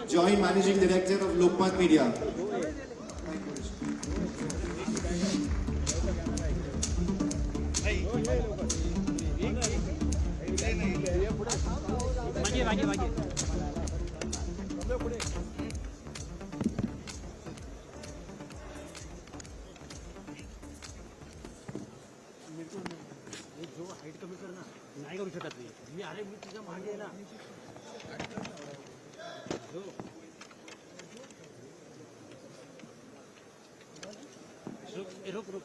Joint Managing Director of Lokmat Media. नाही करू शकत मी अरे मी तुझ्या मागे ना रुक रुक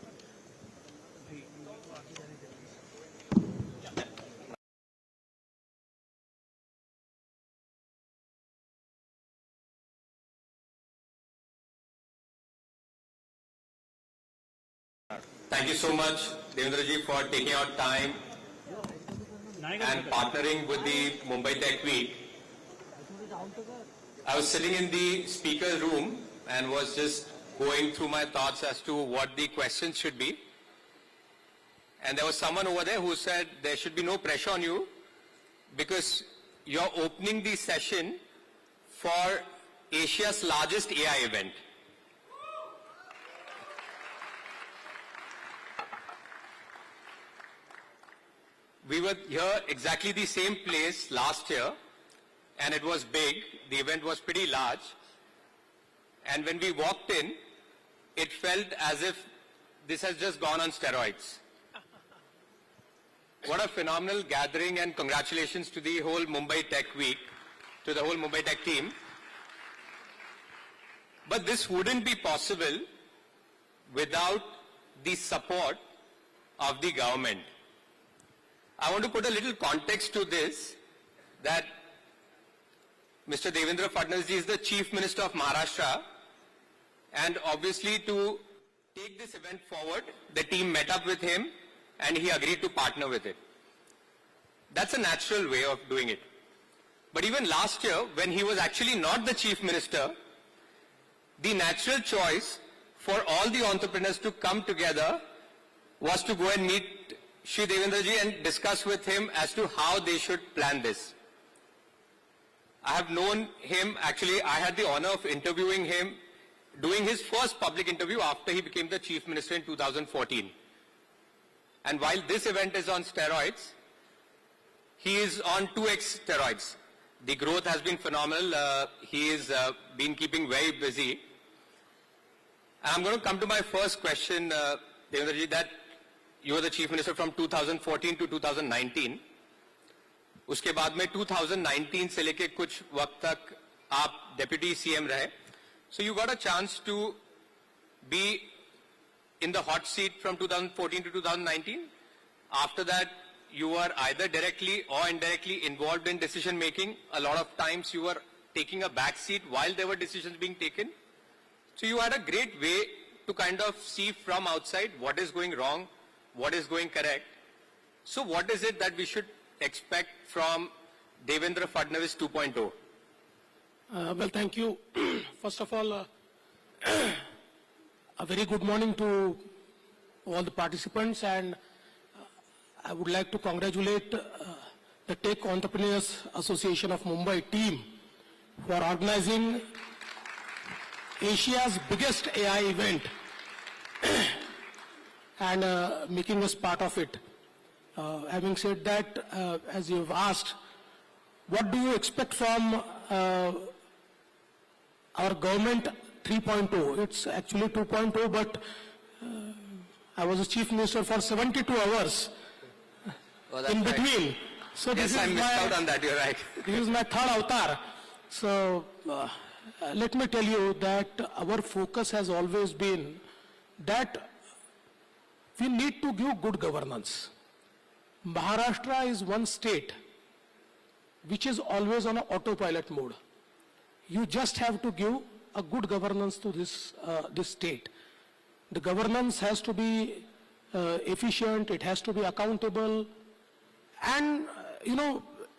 Thank you so much, Devendra ji, for taking out time and partnering with the Mumbai Tech Week. I was sitting in the speaker room and was just going through my thoughts as to what the questions should be. And there was someone over there who said there should be no pressure on you because you're opening the session for Asia's largest AI event. We were here exactly the same place last year and it was big. The event was pretty large. And when we walked in, it felt as if this has just gone on steroids. What a phenomenal gathering, and congratulations to the whole Mumbai Tech Week, to the whole Mumbai Tech team. But this wouldn't be possible without the support of the government. I want to put a little context to this, that Mr. Devendra Fadnavis ji is the Chief Minister of Maharashtra, and obviously to take this event forward, the team met up with him and he agreed to partner with it. That's a natural way of doing it. But even last year, when he was actually not the Chief Minister, the natural choice for all the entrepreneurs to come together was to go and meet Shri Devendra ji and discuss with him as to how they should plan this. I have known him, actually I had the honor of interviewing him, doing his first public interview after he became the Chief Minister in 2014. And while this event is on steroids, he is on 2x steroids. The growth has been phenomenal. He is been keeping very busy. And I'm going to come to my first question, Devendra ji, that you were the Chief Minister from 2014 to 2019. उसके बाद में 2019 से लेके कुछ वक्त तक आप Deputy CM रहे. So you got a chance to be in the hot seat from 2014 to 2019. After that, you were either directly or indirectly involved in decision making. A lot of times you were taking a back seat while there were decisions being taken. So you had a great way to kind of see from outside what is going wrong, what is going correct. So what is it that we should expect from Devendra Fadnavis 2.0? Well, thank you. First of all, a very good morning to all the participants, and I would like to congratulate the Tech Entrepreneurs Association of Mumbai team for organizing Asia's biggest AI event and making us part of it. Having said that, as you've asked, what do you expect from our government 3.0? It's actually 2.0, but I was a Chief Minister for 72 hours in between. Right. So yes, this I is missed out on that, you're right. This is my third avatar. So let me tell you that our focus has always been that we need to give good governance. Maharashtra is one state which is always on an autopilot mode. You just have to give a good governance to this state. The governance has to be efficient, it has to be accountable, and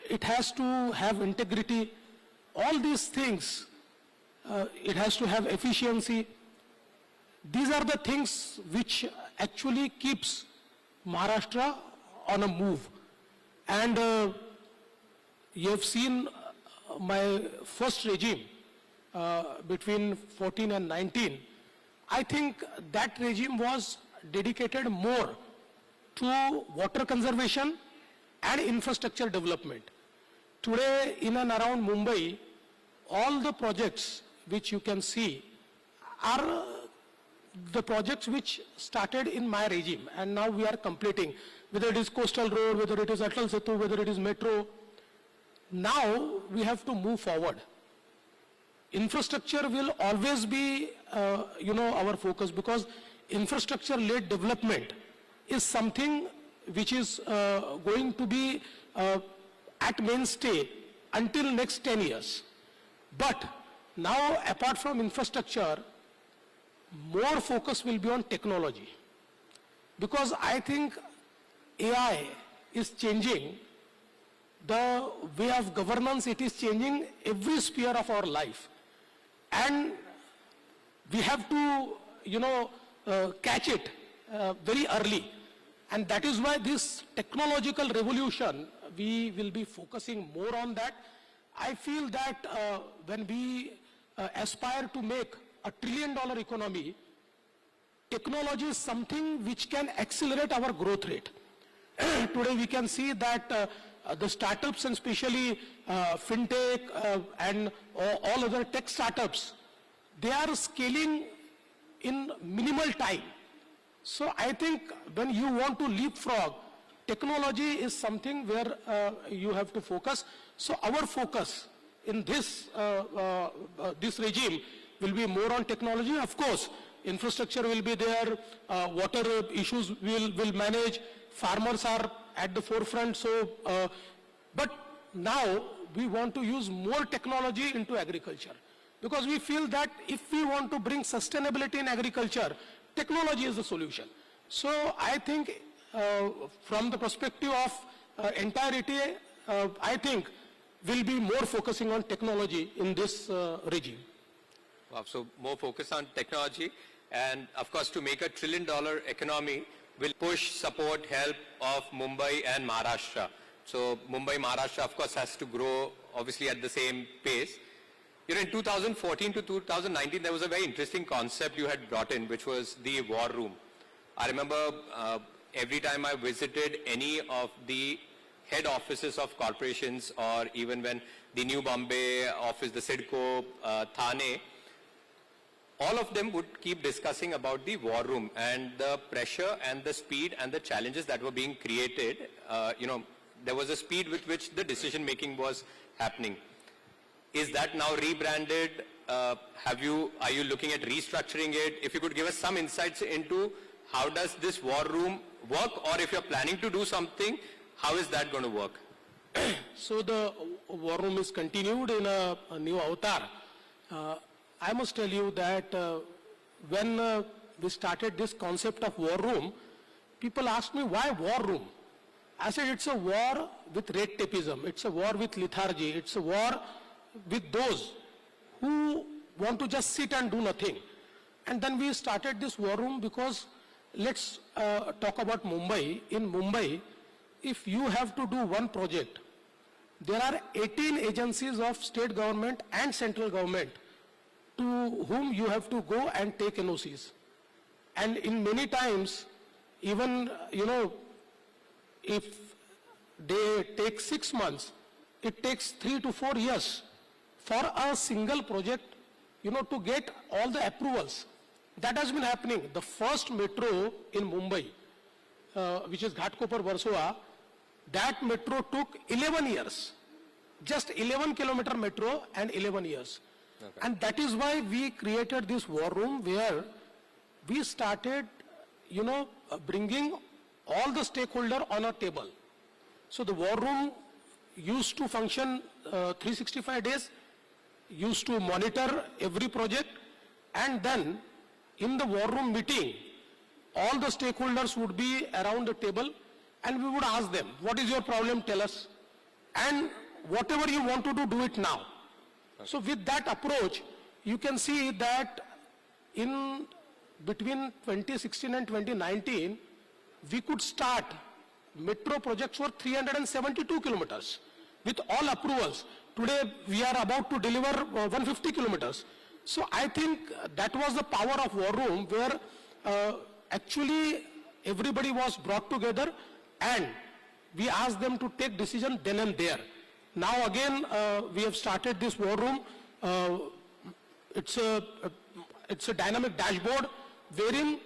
it has to have integrity. All these things, it has to have efficiency. These are the things which actually keeps Maharashtra on a move. And you have seen my first regime between 14 and 19, I think that regime was dedicated more to water conservation and infrastructure development. Today, in and around Mumbai, all the projects which you can see are the projects which started in my regime, and now we are completing, whether it is Coastal Road, whether it is Atal Setu, whether it is Metro. Now we have to move forward. Infrastructure will always be, our focus, because infrastructure-led development is something which is going to be at mainstay until next 10 years. But now, apart from infrastructure, more focus will be on technology. Because I think AI is changing the way of governance, it is changing every sphere of our life. And we have to, catch it very early. And that is why this technological revolution, we will be focusing more on that. I feel that when we aspire to make a $1 trillion economy, technology is something which can accelerate our growth rate. Today we can see that the startups, and especially fintech and all other tech startups, they are scaling in minimal time. So I think when you want to leapfrog, technology is something where you have to focus. So our focus in this regime will be more on technology. Of course, infrastructure will be there, water issues will manage, farmers are at the forefront. So, but now we want to use more technology into agriculture, because we feel that if we want to bring sustainability in agriculture, technology is the solution. So I think from the perspective of entirety, I think we'll be more focusing on technology in this regime. Wow, so more focus on technology, and of course to make a $1 trillion economy will push, support, help of Mumbai and Maharashtra. So Mumbai, Maharashtra of course has to grow obviously at the same pace. In 2014 to 2019 there was a very interesting concept you had brought in, which was the war room. I remember every time I visited any of the head offices of corporations, or even when the New Bombay office, the CIDCO, Thane, all of them would keep discussing about the war room and the pressure and the speed and the challenges that were being created. There was a speed with which the decision making was happening. Is that now rebranded? Are you looking at restructuring it? If you could give us some insights into how does this war room work, or if you're planning to do something, how is that going to work? So the war room is continued in a new avatar. I must tell you that when we started this concept of war room, people asked me, why war room? I said, it's a war with red tapeism, it's a war with lethargy, it's a war with those who want to just sit and do nothing. And then we started this war room because let's talk about Mumbai. In Mumbai, if you have to do one project, there are 18 agencies of state government and central government to whom you have to go and take NOCs. And in many times, even, if they take 6 months, it takes 3 to 4 years for a single project, to get all the approvals. That has been happening. The first metro in Mumbai, which is Ghatkopar-Versova, that metro took 11 years. Just 11 kilometer metro and 11 years. Okay. And that is why we created this war room, where we started, bringing all the stakeholders on a table. So the war room used to function 365 days, used to monitor every project, and then in the war room meeting, all the stakeholders would be around the table, and we would ask them, what is your problem, tell us, and whatever you want to do it now. Okay. So with that approach, you can see that in between 2016 and 2019, we could start metro projects for 372 kilometers with all approvals. Today we are about to deliver 150 kilometers. So I think that was the power of War Room, where actually everybody was brought together and we asked them to take decision then and there. Now again we have started this War Room. It's a dynamic dashboard wherein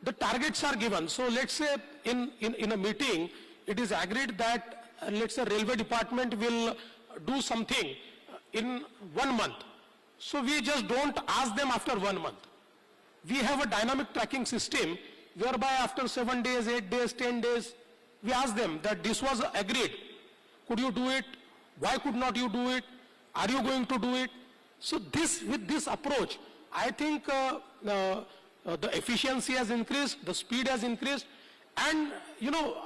the targets are given. So let's say in a meeting, it is agreed that let's say railway department will do something in 1 month. So we just don't ask them after 1 month. We have a dynamic tracking system whereby after 7 days, 8 days, 10 days, we ask them that this was agreed. Could you do it? Why could not you do it? Are you going to do it? So with this approach, I think the efficiency has increased, the speed has increased, and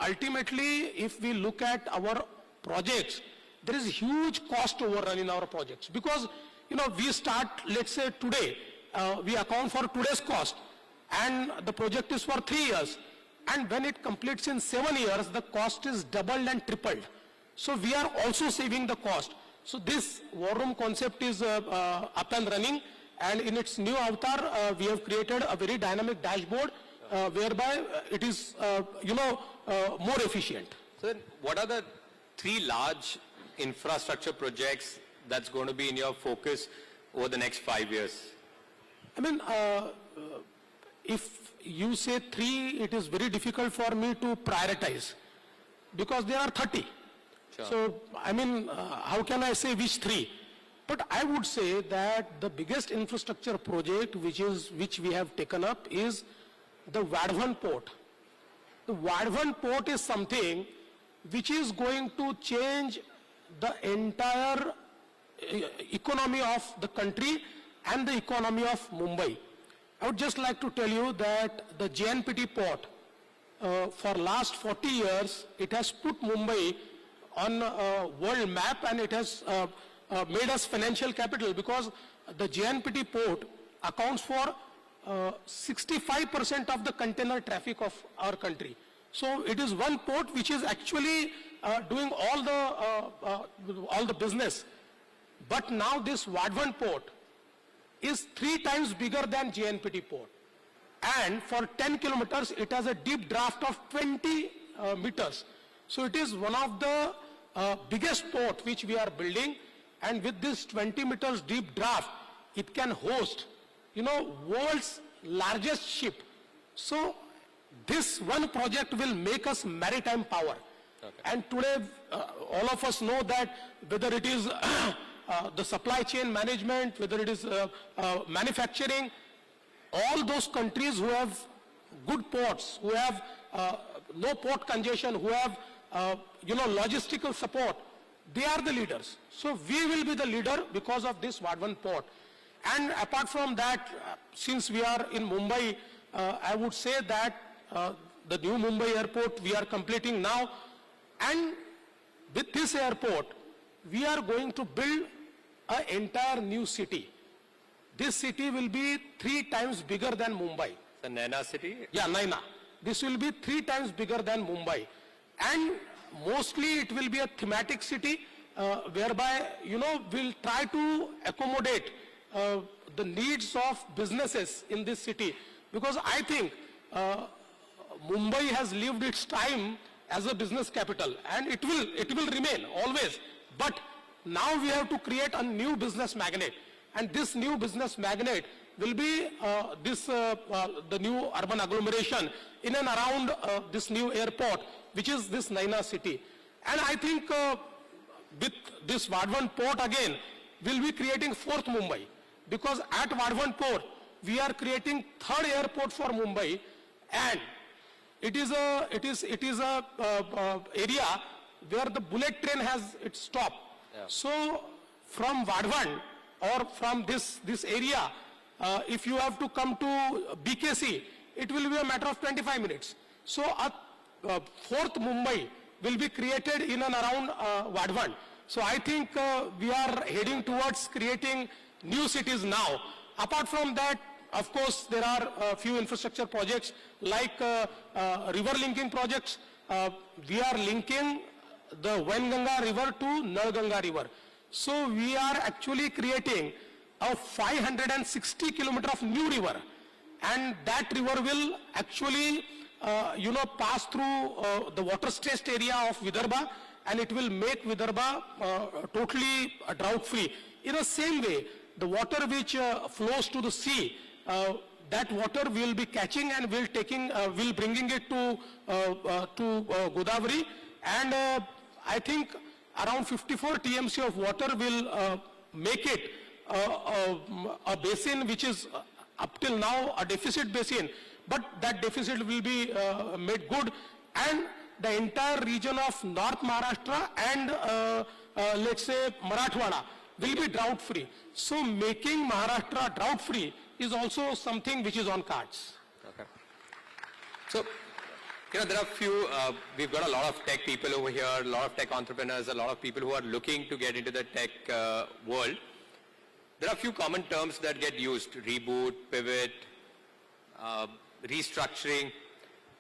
ultimately if we look at our projects, there is huge cost overrun in our projects, because we start, let's say today, we account for today's cost, and the project is for 3 years, and when it completes in 7 years, the cost is doubled and tripled. So we are also saving the cost. So this War Room concept is up and running, and in its new avatar, we have created a very dynamic dashboard whereby it is, more efficient. So then what are the 3 large infrastructure projects that's going to be in your focus over the next 5 years? I mean, if you say 3, it is very difficult for me to prioritize because there are 30. Sure. So, I mean, how can I say which 3? But I would say that the biggest infrastructure project which we have taken up is the Vadhavan port. The Vadhavan port is something which is going to change the entire economy of the country and the economy of Mumbai. I would just like to tell you that the JNPT port, for last 40 years, it has put Mumbai on a world map, and it has made us financial capital, because the JNPT port accounts for 65% of the container traffic of our country. So it is one port which is actually doing all the business. But now this Vadhavan port is 3 times bigger than JNPT port. And for 10 kilometers, it has a deep draft of 20 meters. So it is one of the biggest port which we are building, and with this 20 meters deep draft, it can host, world's largest ship. So this one project will make us maritime power. Okay. And today, all of us know that whether it is the supply chain management, whether it is manufacturing, all those countries who have good ports, who have no port congestion, who have logistical support, they are the leaders. So we will be the leader because of this Vadhavan port. And apart from that, since we are in Mumbai, I would say that the new Mumbai airport we are completing now, and with this airport, we are going to build an entire new city. This city will be 3 times bigger than Mumbai. The Naina city? Yeah, Naina. This will be 3 times bigger than Mumbai. And mostly it will be a thematic city whereby, we'll try to accommodate the needs of businesses in this city. Because I think Mumbai has lived its time as a business capital, and it will remain always. But now we have to create a new business magnet. And this new business magnet will be the new urban agglomeration in and around this new airport, which is this Naina city. And I think with this Vadhavan port again, we'll be creating 4th Mumbai. Because at Vadhavan port, we are creating 3rd airport for Mumbai, and it is a area where the bullet train has its stop. Yeah. So from Vadhavan or from this area, if you have to come to BKC, it will be a matter of 25 minutes. So a 4th Mumbai will be created in and around Vadhavan. So I think we are heading towards creating new cities now. Apart from that, of course, there are a few infrastructure projects like river linking projects. We are linking the Wainganga river to Nalganga river. So we are actually creating a 560 kilometer of new river, and that river will actually, pass through the water stressed area of Vidarbha, and it will make Vidarbha totally drought free. In the same way, the water which flows to the sea, that water will be catching and will bringing it to Godavari, and I think around 54 TMC of water will make it a basin which is up till now a deficit basin, but that deficit will be made good, and the entire region of North Maharashtra and let's say Marathwada will be drought free. So making Maharashtra drought free is also something which is on cards. Okay. So, there are few, we've got a lot of tech people over here, a lot of tech entrepreneurs, a lot of people who are looking to get into the tech world. There are a few common terms that get used: reboot, pivot, restructuring.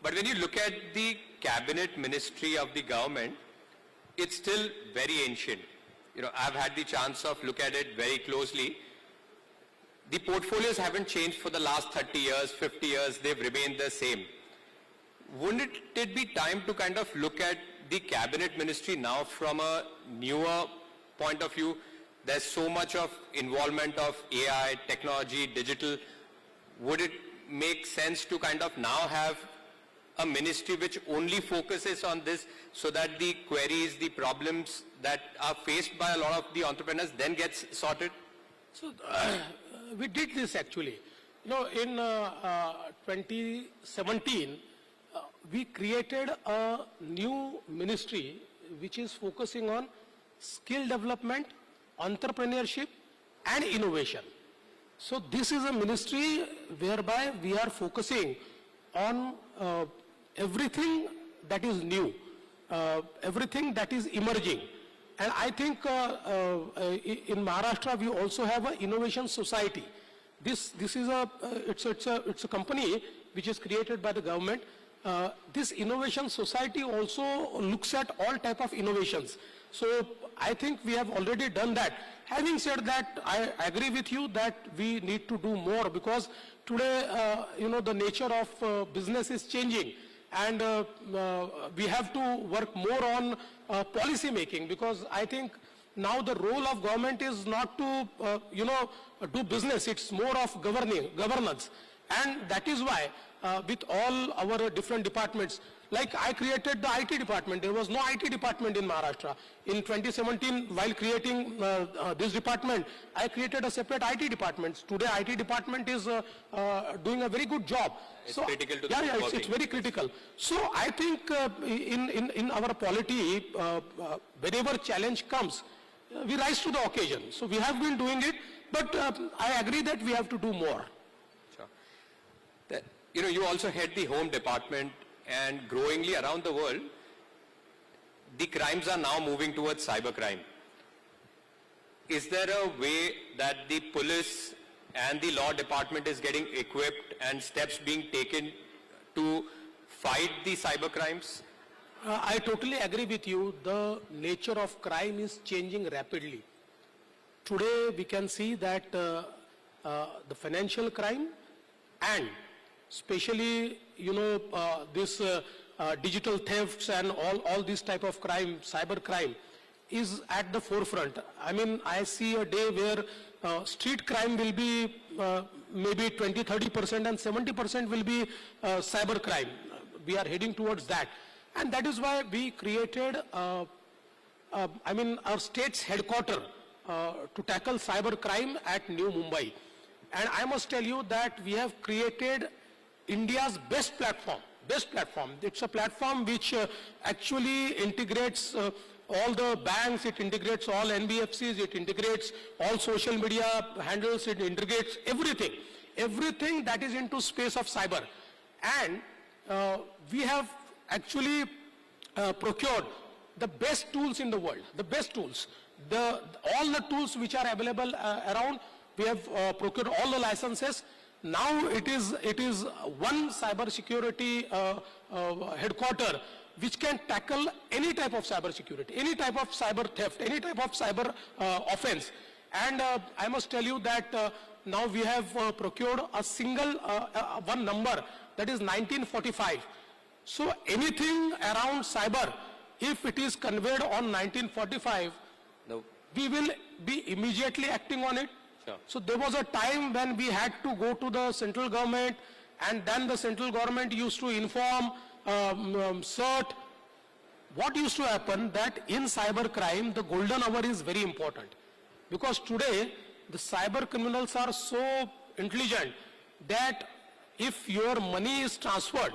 But when you look at the cabinet ministry of the government, it's still very ancient. I've had the chance of look at it very closely. The portfolios haven't changed for the last 30 years, 50 years, they've remained the same. Wouldn't it be time to kind of look at the cabinet ministry now from a newer point of view? There's so much of involvement of AI, technology, digital. Would it make sense to kind of now have a ministry which only focuses on this, so that the queries, the problems that are faced by a lot of the entrepreneurs then gets sorted? So we did this actually. In 2017, we created a new ministry which is focusing on skill development, entrepreneurship and innovation. So this is a ministry whereby we are focusing on everything that is new, everything that is emerging. And I think in Maharashtra we also have an innovation society. This is it's a company which is created by the government. This innovation society also looks at all type of innovations. So I think we have already done that. Having said that, I agree with you that we need to do more, because today, the nature of business is changing, and we have to work more on policy making, because I think now the role of government is not to, do business, it's more of governance. And that is why with all our different departments, like I created the IT department. There was no IT department in Maharashtra. In 2017, while creating this department, I created a separate IT department. Today, IT department is doing a very good job. It's critical to the it's very critical. So I think in our polity, whenever challenge comes, we rise to the occasion. So we have been doing it, but I agree that we have to do more. Sure. You also head the home department, and growingly around the world, the crimes are now moving towards cybercrime. Is there a way that the police and the law department is getting equipped and steps being taken to fight the cybercrimes? I totally agree with you. The nature of crime is changing rapidly. Today we can see that the financial crime and especially, this digital thefts and all this type of crime, cyber crime, is at the forefront. I mean, I see a day where street crime will be maybe 20-30% and 70% will be cyber crime. We are heading towards that. And that is why we created, our state's headquarters to tackle cyber crime at New Mumbai. And I must tell you that we have created India's best platform. It's a platform which actually integrates all the banks, it integrates all NBFCs, it integrates all social media handles, it integrates everything that is into space of cyber. And we have actually procured the best tools in the world, all the tools which are available around. We have procured all the licenses. Now it is one cybersecurity headquarter which can tackle any type of cyber security, any type of cyber theft, any type of cyber offense. And I must tell you that now we have procured a single one number, that is 1945. So anything around cyber, if it is conveyed on 1945, we will be immediately acting on it. Sure. So there was a time when we had to go to the central government, and then the central government used to inform CERT. What used to happen that in cyber crime, the golden hour is very important. Because today, the cyber criminals are so intelligent that if your money is transferred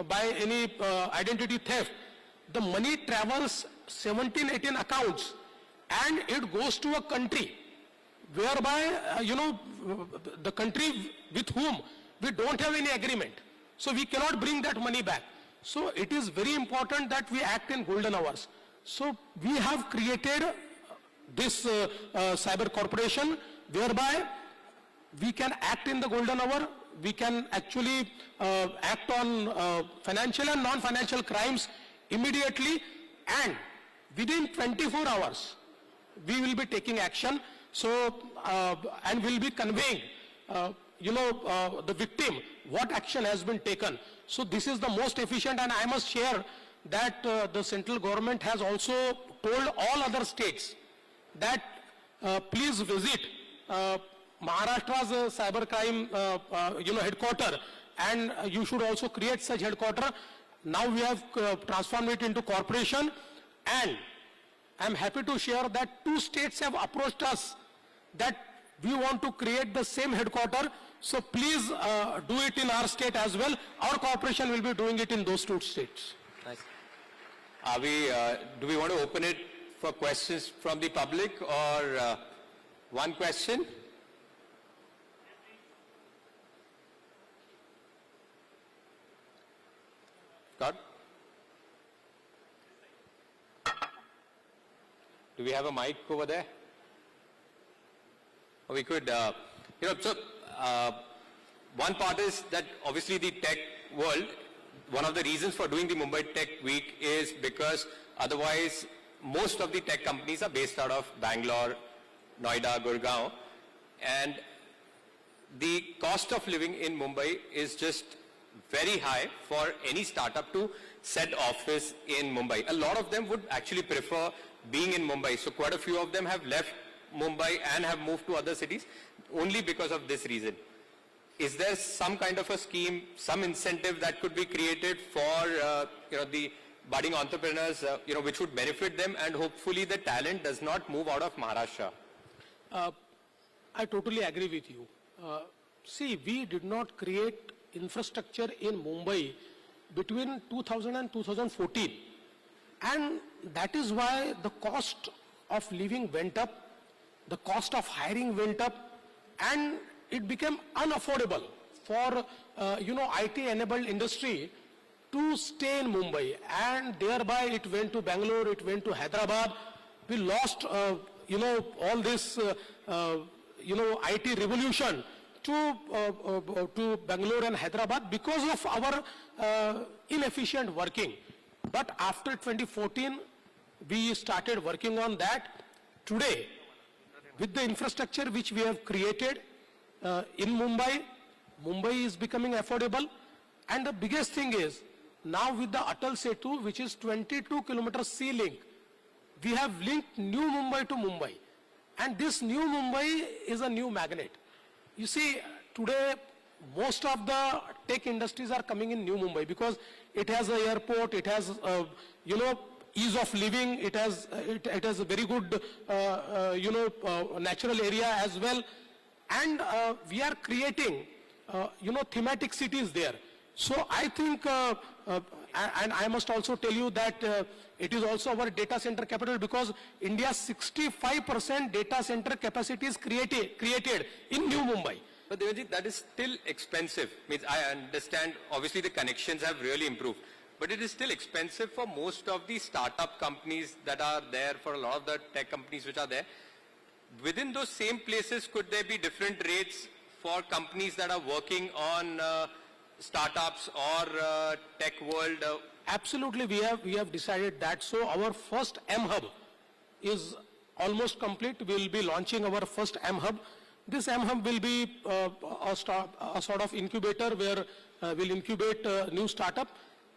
by any identity theft, the money travels 17, 18 accounts and it goes to a country whereby, the country with whom we don't have any agreement. So we cannot bring that money back. So it is very important that we act in golden hours. So we have created this cyber corporation whereby we can act in the golden hour, we can actually act on financial and non-financial crimes immediately, and within 24 hours we will be taking action. So and will be conveying the victim what action has been taken. So this is the most efficient, and I must share that the central government has also told all other states that please visit Maharashtra's cybercrime headquarter, and you should also create such headquarter. Now we have transformed it into corporation, and I am happy to share that 2 states have approached us that we want to create the same headquarter. So please do it in our state as well. Our corporation will be doing it in those 2 states. Nice. Are we, do we want to open it for questions from the public, or one question? God? Do we have a mic over there? Or we could, one part is that obviously the tech world, one of the reasons for doing the Mumbai Tech Week is because otherwise most of the tech companies are based out of Bangalore, Noida, Gurgaon, and the cost of living in Mumbai is just very high for any startup to set office in Mumbai. A lot of them would actually prefer being in Mumbai. So quite a few of them have left Mumbai and have moved to other cities only because of this reason. Is there some kind of a scheme, some incentive that could be created for the budding entrepreneurs, which would benefit them, and hopefully the talent does not move out of Maharashtra? I totally agree with you. See, we did not create infrastructure in Mumbai between 2000 and 2014, and that is why the cost of living went up, the cost of hiring went up, and it became unaffordable for IT-enabled industry to stay in Mumbai, and thereby it went to Bangalore, it went to Hyderabad. We lost all this IT revolution to Bangalore and Hyderabad because of our inefficient working. But after 2014, we started working on that. Today, with the infrastructure which we have created in Mumbai, Mumbai is becoming affordable. And the biggest thing is, now with the Atal Setu, which is 22 kilometers sea link, we have linked New Mumbai to Mumbai. And this New Mumbai is a new magnet. You see, today, most of the tech industries are coming in New Mumbai because it has an airport, it has, ease of living, it has a very good, natural area as well. And we are creating, thematic cities there. So I think, and I must also tell you that it is also our data center capital, because India's 65% data center capacity is created in New Mumbai. But Devanji, that is still expensive. Means I understand, obviously the connections have really improved, but it is still expensive for most of the startup companies that are there, for a lot of the tech companies which are there. Within those same places, could there be different rates for companies that are working on startups or tech world? Absolutely, we have decided that. So our first M Hub is almost complete. We will be launching our first M Hub. This M Hub will be a sort of incubator where we'll incubate new startup.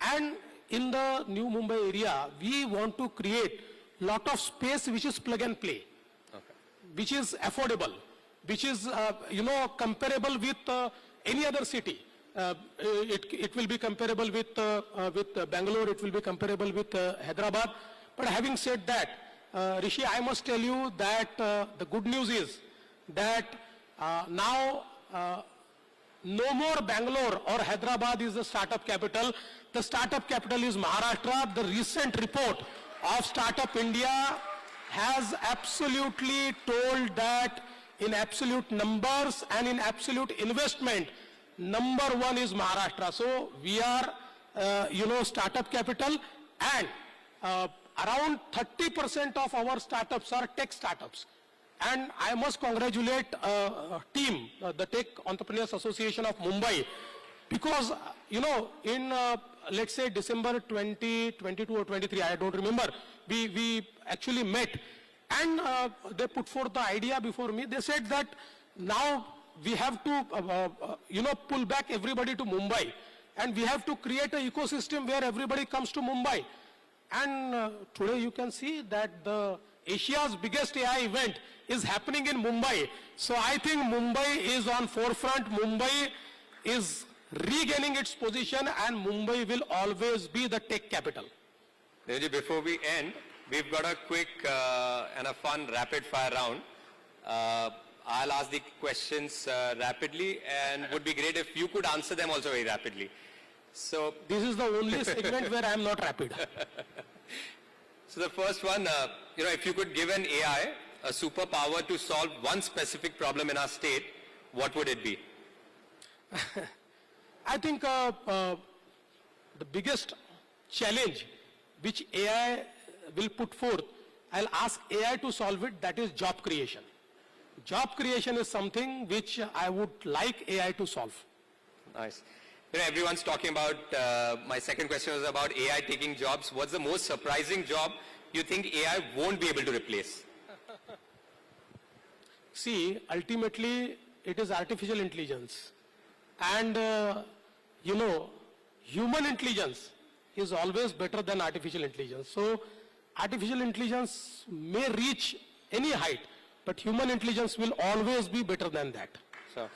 And in the new Mumbai area, we want to create lot of space which is plug and play, which is affordable, which is comparable with any other city. It will be comparable with Bangalore. It will be comparable with Hyderabad. But having said that, Rishi, I must tell you that the good news is that now no more Bangalore or Hyderabad is the startup capital. The startup capital is Maharashtra. The recent report of Startup India has absolutely told that in absolute numbers and in absolute investment, number one is Maharashtra. So we are, startup capital, and around 30% of our startups are tech startups. And I must congratulate team, the Tech Entrepreneurs Association of Mumbai, because, in, let's say, December 2022 or 23, I don't remember, we actually met, and they put forth the idea before me. They said that now we have to, pull back everybody to Mumbai, and we have to create an ecosystem where everybody comes to Mumbai. And today you can see that the Asia's biggest AI event is happening in Mumbai. So I think Mumbai is on forefront. Mumbai is regaining its position, and Mumbai will always be the tech capital. Devaji, before we end, we've got a quick and a fun rapid fire round. I'll ask the questions rapidly, and would be great if you could answer them also very rapidly. So this is the only segment where I am not rapid. So the first one, if you could give an AI a superpower to solve one specific problem in our state, what would it be? I think the biggest challenge which AI will put forth, I'll ask AI to solve it, that is job creation. Job creation is something which I would like AI to solve. Nice. Everyone's talking about, my second question was about AI taking jobs. What's the most surprising job you think AI won't be able to replace? See, ultimately, it is artificial intelligence. And, human intelligence is always better than artificial intelligence. So, artificial intelligence may reach any height, but human intelligence will always be better than that. So,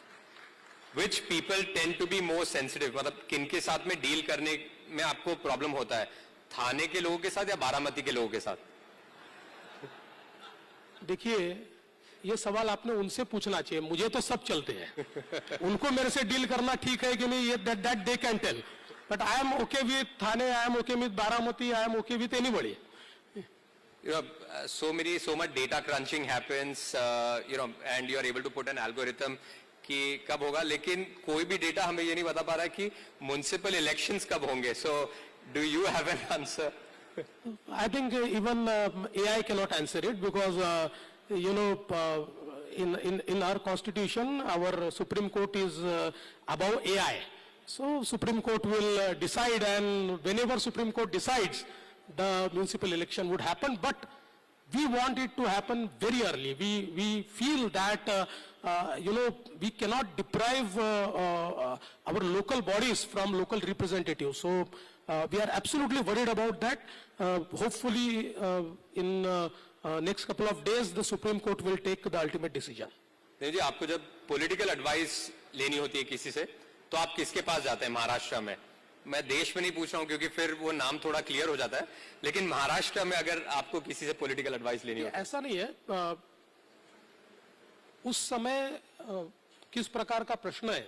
which people tend to be more sensitive? मतलब किनके साथ में deal करने में आपको problem होता है? थाने के लोगों के साथ या बारामती के लोगों के साथ? देखिए, ये सवाल आपने उनसे पूछना चाहिए. मुझे तो सब चलते हैं. उनको मेरे से डील करना ठीक है कि नहीं, ये that they can tell. But I am okay with Thane, I am okay with Baramati, I am okay with anybody. So much data crunching happens, and you are able to put an algorithm कि कब होगा, लेकिन कोई भी data हमें ये नहीं बता पा रहा है कि म्युनिसिपल इलेक्शंस कब होंगे. So, do you have an answer? I think even AI cannot answer it, because in our constitution, our Supreme Court is above AI. So Supreme Court will decide, and whenever Supreme Court decides, the municipal election would happen. But we want it to happen very early. We feel that we cannot deprive our local bodies from local representatives. So we are absolutely worried about that. Hopefully in next couple of days, the Supreme Court will take the ultimate decision. जी, आपको जब political advice लेनी होती है किसी से, तो आप किसके पास जाते हैं महाराष्ट्र में? मैं देश में नहीं पूछ रहा हूं क्योंकि फिर वो नाम थोड़ा क्लियर हो जाता है, लेकिन महाराष्ट्र में अगर आपको किसी से पॉलिटिकल एडवाइस लेनी हो, ऐसा नहीं है. उस समय किस प्रकार का प्रश्न है,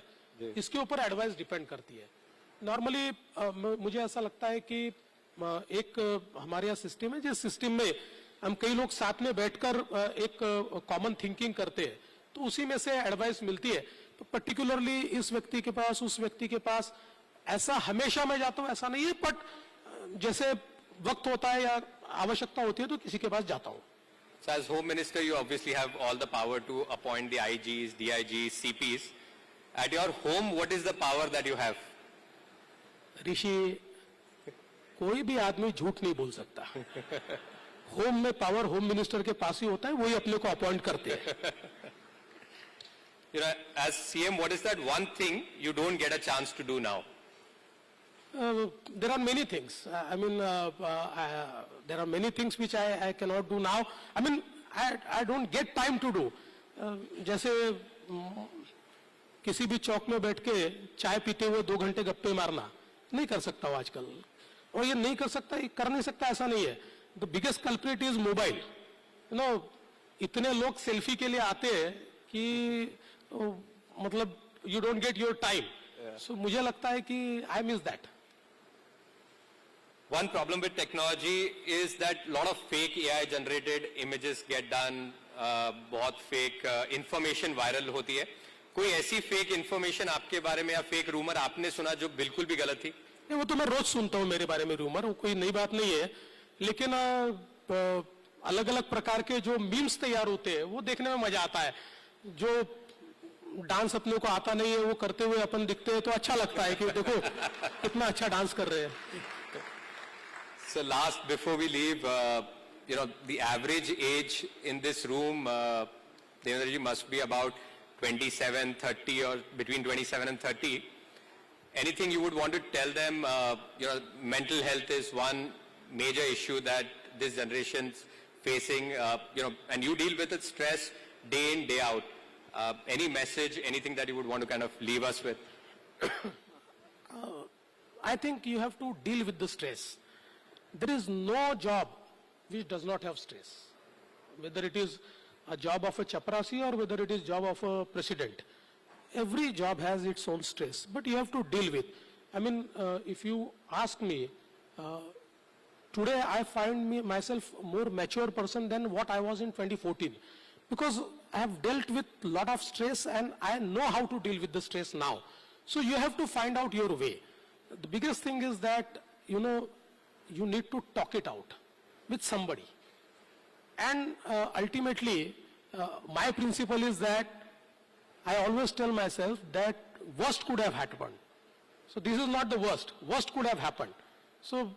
इसके ऊपर एडवाइस डिपेंड करती है. नॉर्मली मुझे ऐसा लगता है कि एक हमारे यहाँ सिस्टम है, जिस सिस्टम में हम कई लोग साथ में बैठकर एक कॉमन थिंकिंग करते हैं, तो उसी में से एडवाइस मिलती है. तो पर्टिकुलरली इस व्यक्ति के पास, उस व्यक्ति के पास, ऐसा हमेशा मैं जाता हूं ऐसा नहीं है, बट जैसे वक्त होता है या आवश्यकता होती है तो किसी के पास जाता हूं. So as Home Minister, you obviously have all the power to appoint the IGs, DIGs, CPs. At your home, what is the power that you have? Rishi, कोई भी आदमी झूठ नहीं बोल सकता. होम में पावर होम मिनिस्टर के पास ही होता है, वही अपने को अपॉइंट करते हैं. You know, as CM, what is that one thing you don't get a chance to do now? There are many things. There are many things which I cannot do now. I mean, I don't get time to do. जैसे किसी भी चौक में बैठ के चाय पीते हुए 2 घंटे गप्पे मारना नहीं कर सकता हूँ आजकल. और ये नहीं कर सकता, ये कर नहीं सकता ऐसा नहीं है. The biggest culprit is mobile. You know, इतने लोग सेल्फी के लिए आते हैं कि मतलब you don't get your time. So मुझे लगता है कि I miss that. One problem with technology is that lot of fake AI generated images get done. बहुत fake information viral होती है. कोई ऐसी fake information आपके बारे में या fake rumor आपने सुना जो बिल्कुल भी गलत थी? नहीं, वो तो मैं रोज सुनता हूँ मेरे बारे में रूमर, वो कोई नई बात नहीं है. लेकिन अलग अलग प्रकार के जो मीम्स तैयार होते हैं वो देखने में मजा आता है. जो डांस अपने को आता नहीं है वो करते हुए अपन दिखते हैं तो अच्छा लगता है कि देखो कितना अच्छा डांस कर रहे हैं. So last, before we leave, you know, the average age in this room, Devendraji, must be about 27, 30 or between 27 and 30. Anything you would want to tell them? You know, mental health is one major issue that this generation's facing, you know, and you deal with it, stress day in, day out. Any message, anything that you would want to kind of leave us with? I think you have to deal with the stress. There is no job which does not have stress. Whether it is a job of a chaprasi or whether it is job of a president. Every job has its own stress, but you have to deal with. I mean, if you ask me, today I find myself more mature person than what I was in 2014. Because I have dealt with a lot of stress and I know how to deal with the stress now. So you have to find out your way. The biggest thing is that, you know, you need to talk it out with somebody. And ultimately, my principle is that I always tell myself that worst could have happened. So this is not the worst. Worst could have happened. So,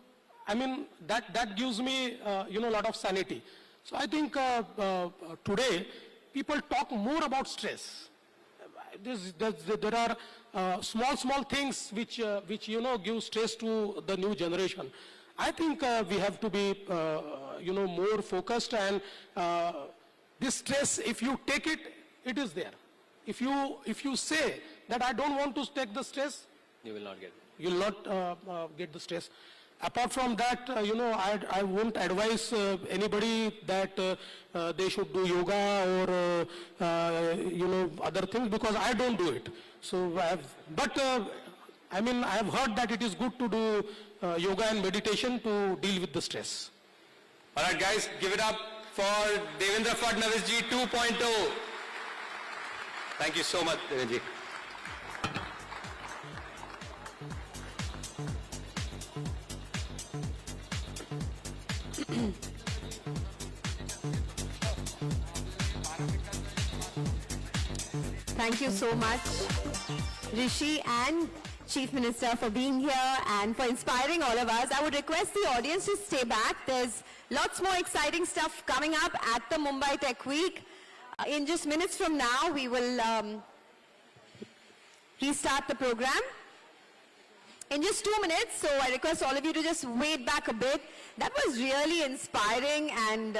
I mean, that gives me, you know, a lot of sanity. So I think today, people talk more about stress. There are small things which, you know, give stress to the new generation. I think we have to be, you know, more focused, and this stress, if you take it, it is there. If you say that I don't want to take the stress, you will not get it. You will not get the stress. Apart from that, you know, I won't advise anybody that they should do yoga or, you know, other things, because I don't do it. So, I mean, I have heard that it is good to do yoga and meditation to deal with the stress. All right, guys, give it up for Devendra Fadnavis ji 2.0. Thank you so much, Devendra ji. Thank you so much, Rishi and Chief Minister, for being here and for inspiring all of us. I would request the audience to stay back. There's lots more exciting stuff coming up at the Mumbai Tech Week. In just minutes from now, we will restart the program. In just 2 minutes, so I request all of you to just wait back a bit. That was really inspiring and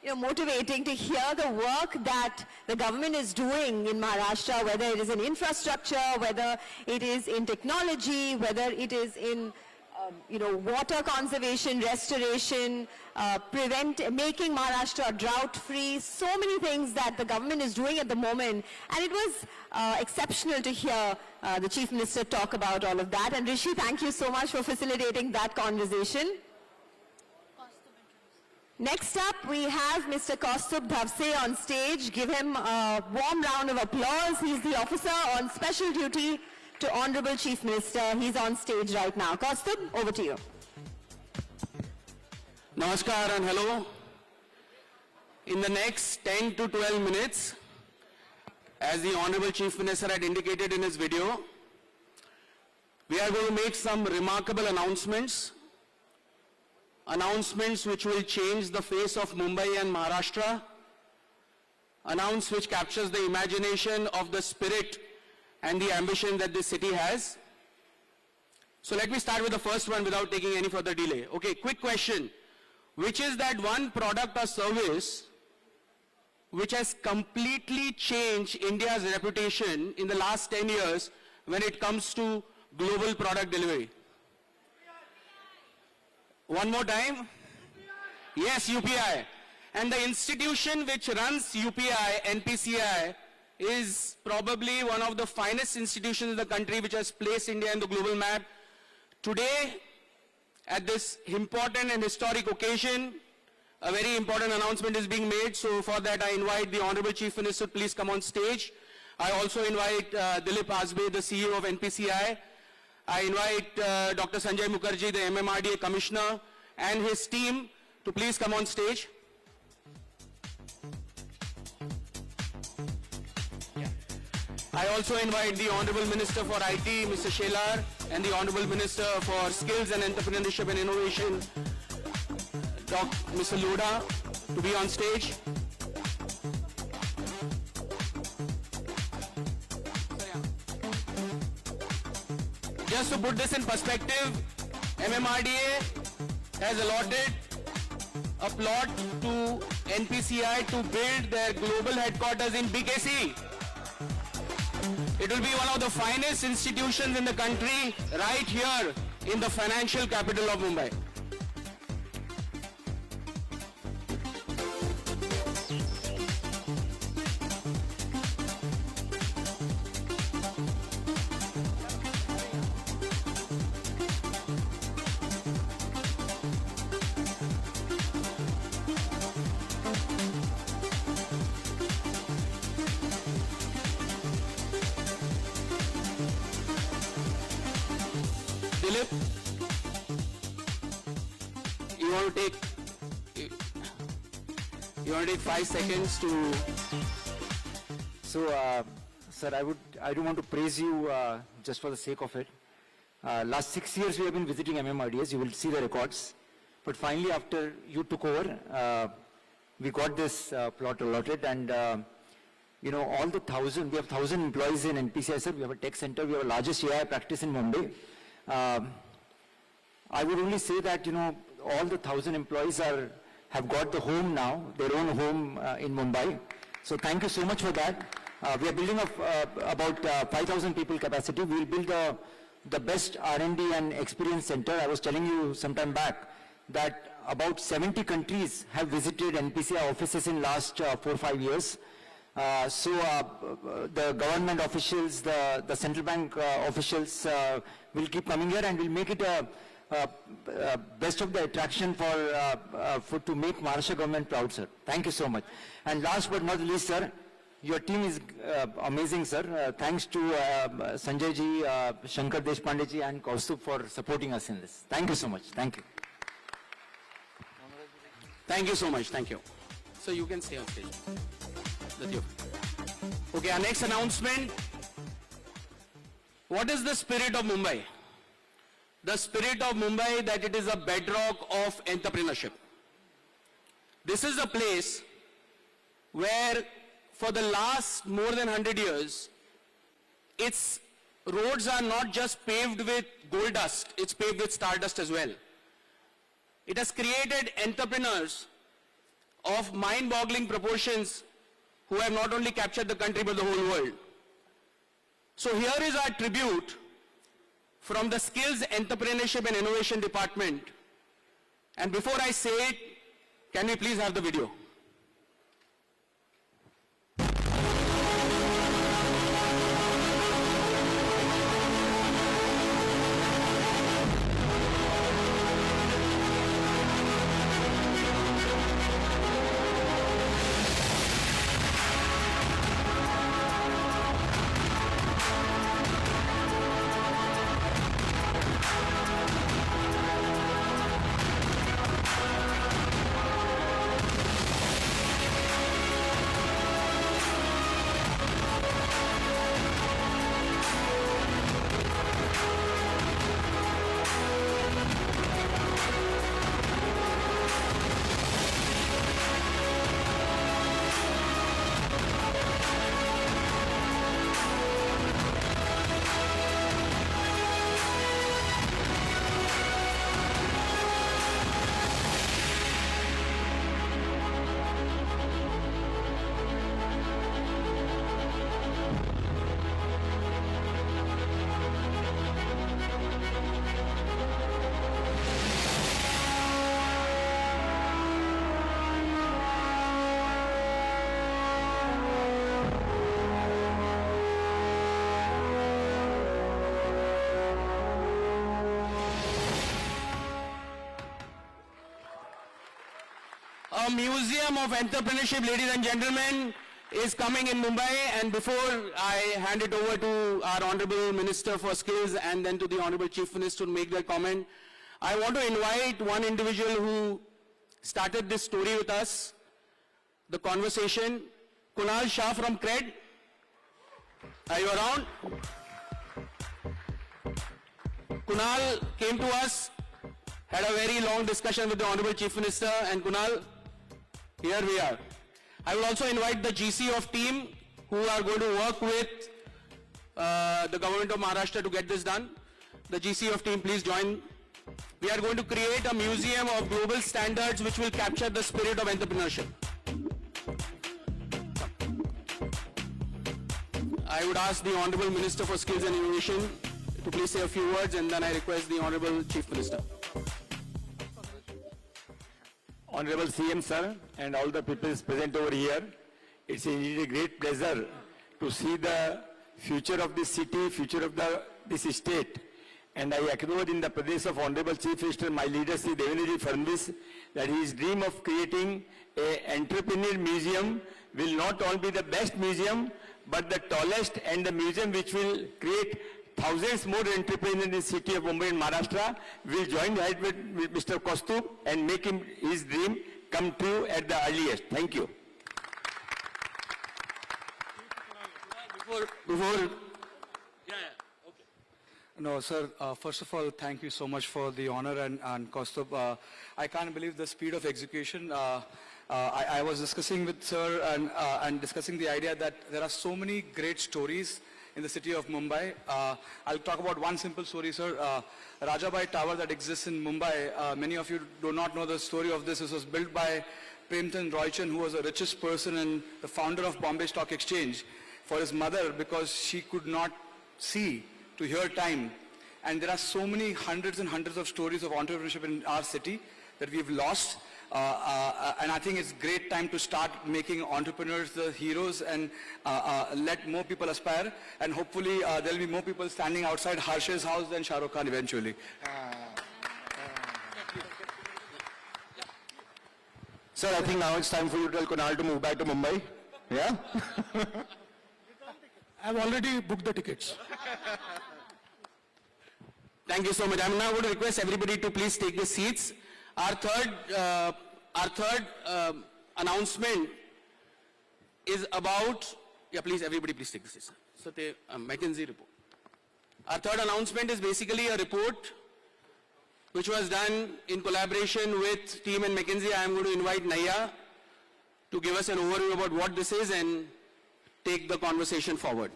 you know, motivating to hear the work that the government is doing in Maharashtra, whether it is in infrastructure, whether it is in technology, whether it is in you know, water conservation, restoration, making Maharashtra drought-free, so many things that the government is doing at the moment. And it was exceptional to hear the Chief Minister talk about all of that. And Rishi, thank you so much for facilitating that conversation. Next up, we have Mr. Kaustubh Dhavse on stage. Give him a warm round of applause. He's the officer on special duty to Honorable Chief Minister. He's on stage right now. Kaustubh, over to you. Namaskar and hello. In the next 10 to 12 minutes, as the Honorable Chief Minister had indicated in his video, we are going to make some remarkable announcements announcements which will change the face of Mumbai and Maharashtra, announce which captures the imagination of the spirit and the ambition that this city has. So let me start with the first one without taking any further delay. Okay, quick question. Which is that one product or service which has completely changed India's reputation in the last 10 years when it comes to global product delivery? One more time. Yes, UPI. And the institution which runs UPI, NPCI, is probably one of the finest institutions in the country which has placed India in the global map. Today, at this important and historic occasion, a very important announcement is being made. So for that, I invite the Honorable Chief Minister to please come on stage. I also invite Dilip Asbe, the CEO of NPCI. I invite Dr. Sanjay Mukherjee, the MMRDA Commissioner, and his team to please come on stage. I also invite the Honorable Minister for IT, Mr. Shelar, and the Honorable Minister for Skills and Entrepreneurship and Innovation, Mr. Loda, to be on stage. Just to put this in perspective, MMRDA has allotted a plot to NPCI to build their global headquarters in BKC. It will be one of the finest institutions in the country right here in the financial capital of Mumbai. Dilip, you want to take 5 seconds to... So, sir, I do want to praise you just for the sake of it. Last 6 years we have been visiting MMRDAs. You will see the records. But finally, after you took over, we got this plot allotted, and you know, all the we have 1,000 employees in NPCI, sir. We have a tech center. We have the largest AI practice in Mumbai. I would only say that, you know, all the 1,000 employees have got the home now, their own home in Mumbai. So thank you so much for that. We are building about 5,000 people capacity. We will build the best R&D and experience center. I was telling you some time back that about 70 countries have visited NPCI offices in last 4 or 5 years. The government officials, the central bank officials will keep coming here, and will make it a best of the attraction to make Maharashtra government proud, sir. Thank you so much. And last but not least, sir, your team is amazing, sir. Thanks to Sanjay ji, Shankar Deshpande ji, and Kaustubh for supporting us in this. Thank you so much. Thank you. Thank you so much. Thank you. So you can stay on stage. Okay, our next announcement. What is the spirit of Mumbai? The spirit of Mumbai, that it is a bedrock of entrepreneurship. This is a place where for the last more than 100 years, its roads are not just paved with gold dust, it's paved with stardust as well. It has created entrepreneurs of mind-boggling proportions who have not only captured the country but the whole world. So here is our tribute from the Skills, Entrepreneurship and Innovation Department. And before I say it, can we please have the video? museum of entrepreneurship, ladies and gentlemen, is coming in Mumbai. And before I hand it over to our Honorable Minister for Skills and then to the Honorable Chief Minister to make their comment, I want to invite one individual who started this story with us, the conversation, Kunal Shah from CRED. Are you around? Kunal came to us, had a very long discussion with the Honorable Chief Minister, and Kunal, here we are. I will also invite the GC of team who are going to work with the government of Maharashtra to get this done. The GC of team, please join. We are going to create a museum of global standards which will capture the spirit of entrepreneurship. I would ask the Honorable Minister for Skills and Innovation to please say a few words, and then I request the Honorable Chief Minister. Honorable CM sir and all the people present over here, it's indeed a great pleasure to see the future of this city, future of this state. And I acknowledge in the presence of Honorable Chief Minister, my leader Sri Devenji Fadnavis, that his dream of creating an entrepreneur museum will not only be the best museum, but the tallest, and the museum which will create thousands more entrepreneurs in the city of Mumbai and Maharashtra will join right with Mr. Kaustubh and make his dream come true at the earliest. Thank you. No, sir, first of all, thank you so much for the honor and Kaustubh. I can't believe the speed of execution. I was discussing with sir and discussing the idea that there are so many great stories in the city of Mumbai. I'll talk about one simple story, sir. Rajabai Tower that exists in Mumbai, many of you do not know the story of this. This was built by Premchand Roychand, who was the richest person and the founder of Bombay Stock Exchange, for his mother, because she could not see to hear time. And there are so many hundreds and hundreds of stories of entrepreneurship in our city that we've lost. And I think it's great time to start making entrepreneurs the heroes and let more people aspire. And hopefully there'll be more people standing outside Harsh's house than Shah Rukh Khan eventually. Sir, I think now it's time for you to tell Kunal to move back to Mumbai. Yeah? I've already booked the tickets. Thank you so much. I'm now going to request everybody to please take the seats. Our third announcement is about, please, everybody please take the seats. So the McKenzie report. Our third announcement is basically a report which was done in collaboration with team in McKenzie. I am going to invite Naya to give us an overview about what this is and take the conversation forward.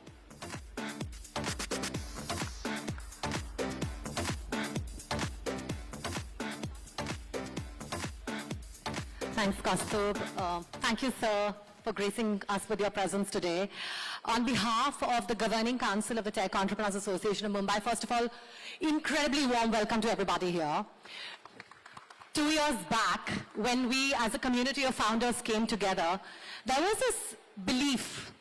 Thanks, Kaustubh. Thank you, sir, for gracing us with your presence today. On behalf of the Governing Council of the Tech Entrepreneurs Association of Mumbai, first of all, incredibly warm welcome to everybody here. 2 years back, when we as a community of founders came together, there was this belief,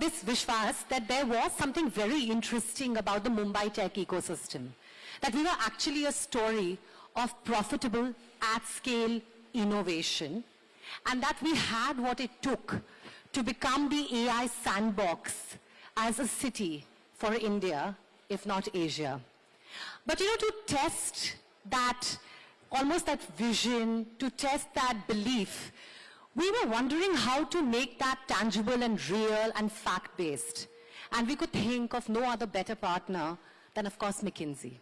this vishwas, that there was something very interesting about the Mumbai tech ecosystem. That we were actually a story of profitable, at-scale innovation, and that we had what it took to become the AI sandbox as a city for India, if not Asia. But to test that, almost that vision, to test that belief, we were wondering how to make that tangible and real and fact-based. And we could think of no other better partner than, of course, McKinsey.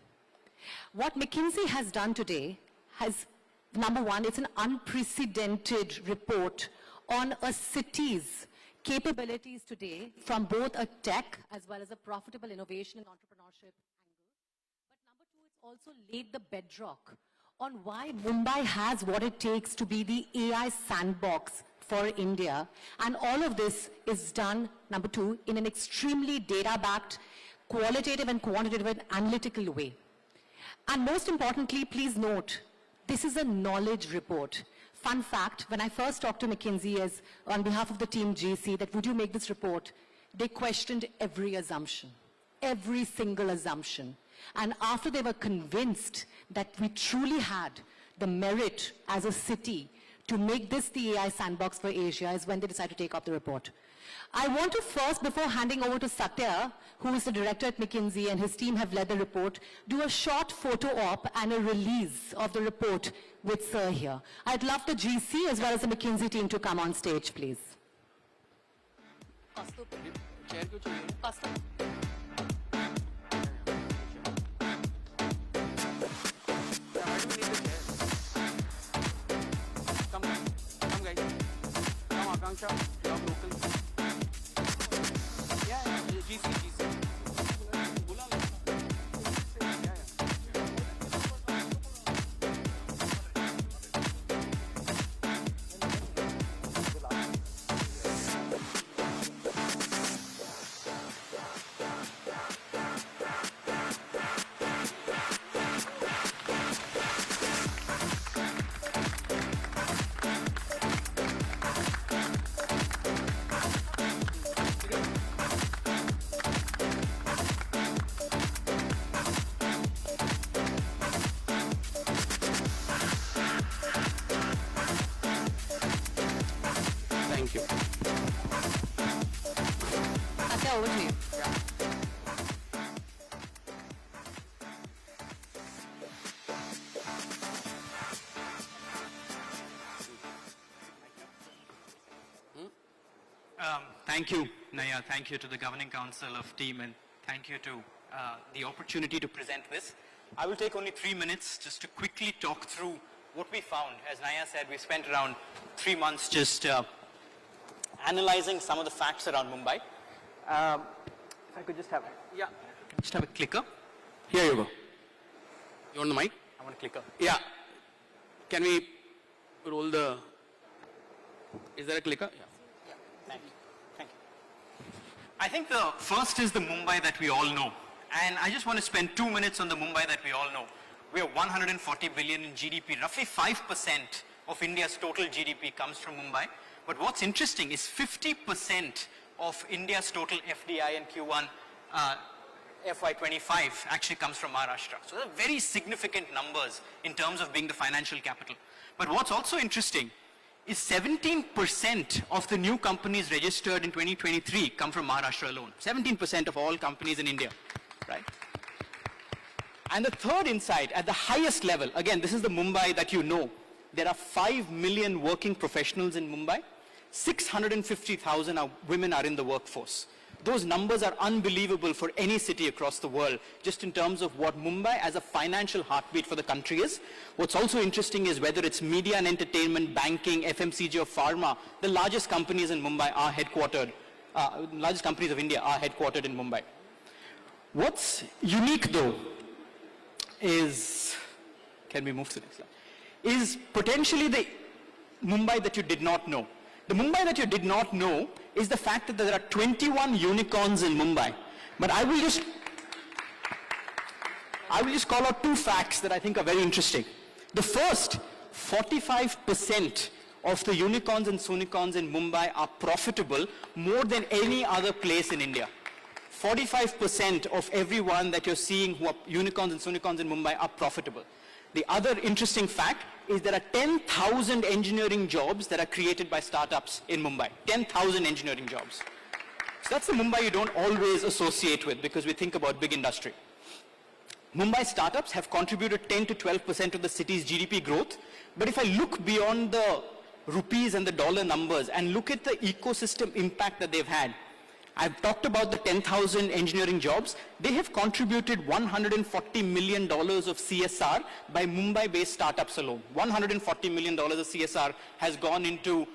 What McKinsey has done today has, number one, it's an unprecedented report on a city's capabilities today from both a tech as well as a profitable innovation and entrepreneurship angle. But number two, it's also laid the bedrock on why Mumbai has what it takes to be the AI sandbox for India. And all of this is done, number two, in an extremely data-backed, qualitative and quantitative and analytical way. And most importantly, please note, this is a knowledge report. Fun fact, when I first talked to McKinsey as on behalf of the team GC, that would you make this report, they questioned every assumption, every single assumption. And after they were convinced that we truly had the merit as a city to make this the AI sandbox for Asia is when they decide to take up the report. I want to first, before handing over to Satya, who is the director at McKenzie and his team have led the report, do a short photo op and a release of the report with Sir here. I'd love the GC as well as the McKenzie team to come on stage, please. Come guys. Come Akanksha. Come local. Yeah, GC. Thank you. Satya, over to you. Thank you, Naya. Thank you to the Governing Council of team, and thank you to the opportunity to present this. I will take only 3 minutes just to quickly talk through what we found. As Naya said, we spent around 3 months just analyzing some of the facts around Mumbai. If I could just have a clicker. Here you go. You want the mic? I want a clicker. Yeah. Can we roll the... Is there a clicker? Yeah. Thank you. Thank you. I think the first is the Mumbai that we all know. And I just want to spend 2 minutes on the Mumbai that we all know. We are 140 billion in GDP. Roughly 5% of India's total GDP comes from Mumbai. But what's interesting is 50% of India's total FDI in Q1 FY25 actually comes from Maharashtra. So they're very significant numbers in terms of being the financial capital. But what's also interesting is 17% of the new companies registered in 2023 come from Maharashtra alone. 17% of all companies in India, right? And the third insight, at the highest level, again, this is the Mumbai that you know. There are 5 million working professionals in Mumbai. 650,000 women are in the workforce. Those numbers are unbelievable for any city across the world, just in terms of what Mumbai as a financial heartbeat for the country is. What's also interesting is whether it's media and entertainment, banking, FMCG or pharma, the largest companies in Mumbai are headquartered, largest companies of India are headquartered in Mumbai. What's unique though is, can we move to the next slide, is potentially the Mumbai that you did not know. The Mumbai that you did not know is the fact that there are 21 unicorns in Mumbai. But I will just call out 2 facts that I think are very interesting. The first, 45% of the unicorns and soonicorns in Mumbai are profitable more than any other place in India. 45% of everyone that you're seeing who are unicorns and soonicorns in Mumbai are profitable. The other interesting fact is there are 10,000 engineering jobs that are created by startups in Mumbai. 10,000 engineering jobs. So that's the Mumbai you don't always associate with because we think about big industry. Mumbai startups have contributed 10 to 12% of the city's GDP growth. But if I look beyond the rupees and the dollar numbers and look at the ecosystem impact that they've had, I've talked about the 10,000 engineering jobs. They have contributed $140 million of CSR by Mumbai-based startups alone. $140 million of CSR has gone into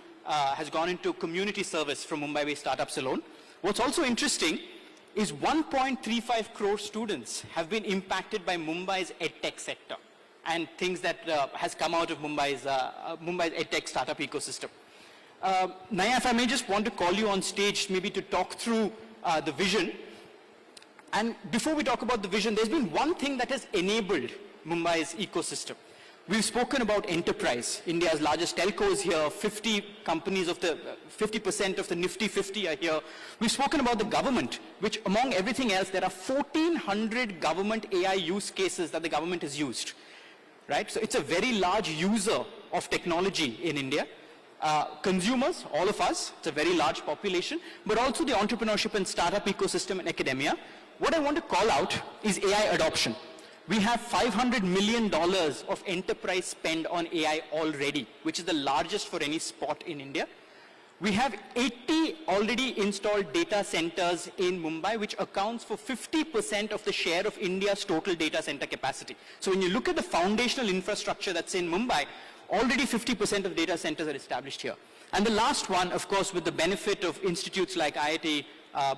community service from Mumbai-based startups alone. What's also interesting is 1.35 crore students have been impacted by Mumbai's edtech sector and things that has come out of Mumbai's edtech startup ecosystem. Naya, if I may just want to call you on stage maybe to talk through the vision. And before we talk about the vision, there's been one thing that has enabled Mumbai's ecosystem. We've spoken about enterprise. India's largest telco is here. 50% of the Nifty 50 are here. We've spoken about the government, which among everything else, there are 1,400 government AI use cases that the government has used. Right? So it's a very large user of technology in India. Consumers, all of us, it's a very large population, but also the entrepreneurship and startup ecosystem and academia. What I want to call out is AI adoption. We have $500 million of enterprise spend on AI already, which is the largest for any spot in India. We have 80 already installed data centers in Mumbai, which accounts for 50% of the share of India's total data center capacity. So when you look at the foundational infrastructure that's in Mumbai, already 50% of data centers are established here. And the last one, of course, with the benefit of institutes like IIT,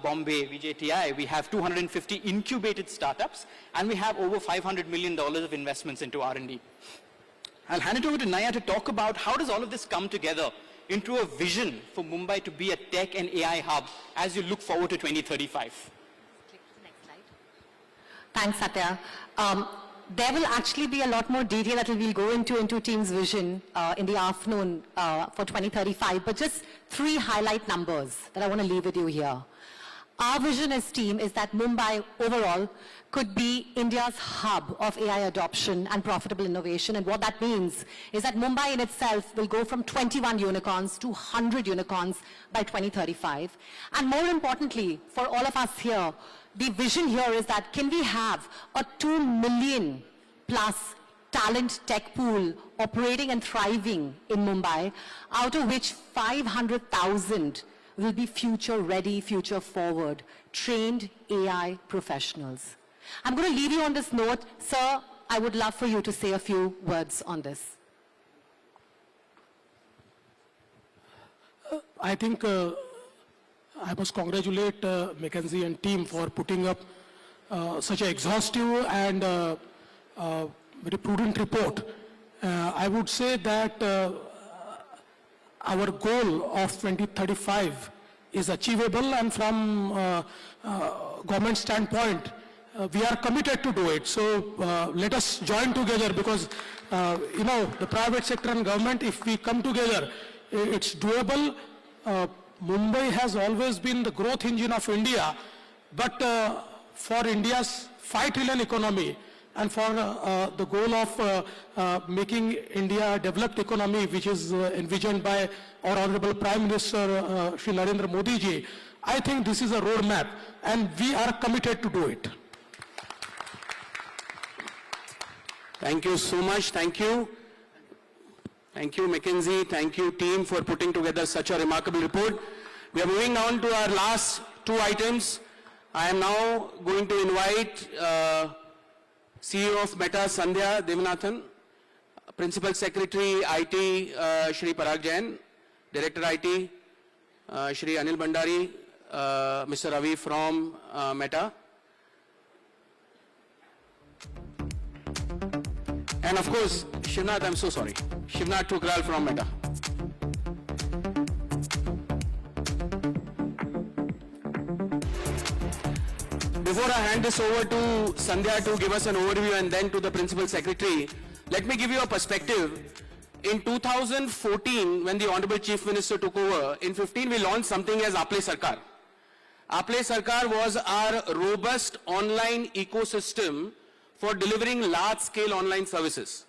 Bombay, VJTI, we have 250 incubated startups, and we have over $500 million of investments into R&D. I'll hand it over to Naya to talk about how does all of this come together into a vision for Mumbai to be a tech and AI hub as you look forward to 2035. Thanks, Satya. There will actually be a lot more detail that we'll go into team's vision in the afternoon for 2035, but just 3 highlight numbers that I want to leave with you here. Our vision as team is that Mumbai overall could be India's hub of AI adoption and profitable innovation, and what that means is that Mumbai in itself will go from 21 unicorns to 100 unicorns by 2035. And more importantly, for all of us here, the vision here is that can we have a 2 million plus talent tech pool operating and thriving in Mumbai, out of which 500,000 will be future ready, future forward, trained AI professionals. I'm going to leave you on this note. Sir, I would love for you to say a few words on this. I think I must congratulate McKenzie and team for putting up such an exhaustive and very prudent report. I would say that our goal of 2035 is achievable, and from government standpoint, we are committed to do it. So let us join together, because the private sector and government, if we come together, it's doable. Mumbai has always been the growth engine of India, but for India's 5 trillion economy and for the goal of making India a developed economy, which is envisioned by our Honorable Prime Minister Shri Narendra Modi ji, I think this is a roadmap, and we are committed to do it. Thank you so much. Thank you. Thank you, McKenzie. Thank you, team, for putting together such a remarkable report. We are moving on to our last 2 items. I am now going to invite CEO of Meta, Sandhya Devanathan, Principal Secretary, IT, Shri Parag Jain, Director IT, Shri Anil Bhandari, Mr. Ravi from Meta. And of course, Shivnath, I'm so sorry, Shivnath Thukral from Meta. Before I hand this over to Sandhya to give us an overview and then to the Principal Secretary, let me give you a perspective. In 2014, when the Honorable Chief Minister took over, in 15 we launched something as Aple Sarkar. Aple Sarkar was our robust online ecosystem for delivering large-scale online services.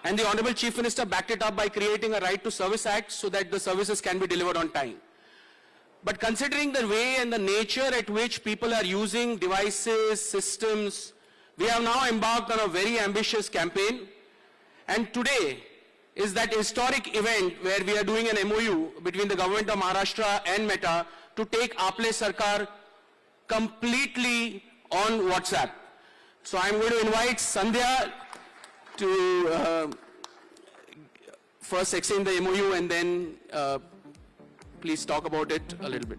And the Honorable Chief Minister backed it up by creating a Right to Service Act so that the services can be delivered on time. But considering the way and the nature at which people are using devices, systems, we have now embarked on a very ambitious campaign. And today is that historic event where we are doing an MOU between the government of Maharashtra and Meta to take Aple Sarkar completely on WhatsApp. So I'm going to invite Sandhya to first explain the MOU and then please talk about it a little bit.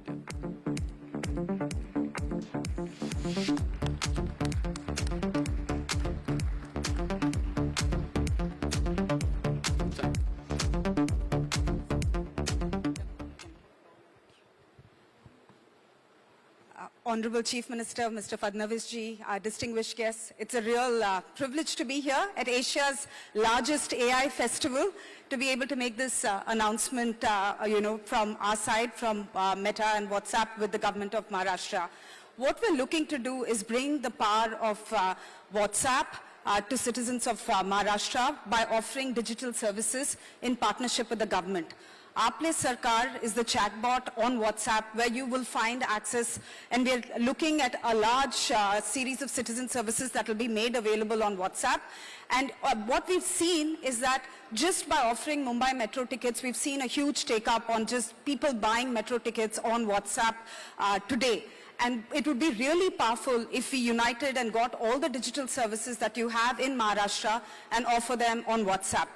Honorable Chief Minister, Mr. Fadnavis ji, our distinguished guests, it's a real privilege to be here at Asia's largest AI festival, to be able to make this announcement, from our side, from Meta and WhatsApp with the government of Maharashtra. What we're looking to do is bring the power of WhatsApp to citizens of Maharashtra by offering digital services in partnership with the government. Aapne Sarkar is the chatbot on WhatsApp where you will find access, and we're looking at a large series of citizen services that will be made available on WhatsApp. And what we've seen is that just by offering Mumbai metro tickets, we've seen a huge take-up on just people buying metro tickets on WhatsApp today. And it would be really powerful if we united and got all the digital services that you have in Maharashtra and offer them on WhatsApp.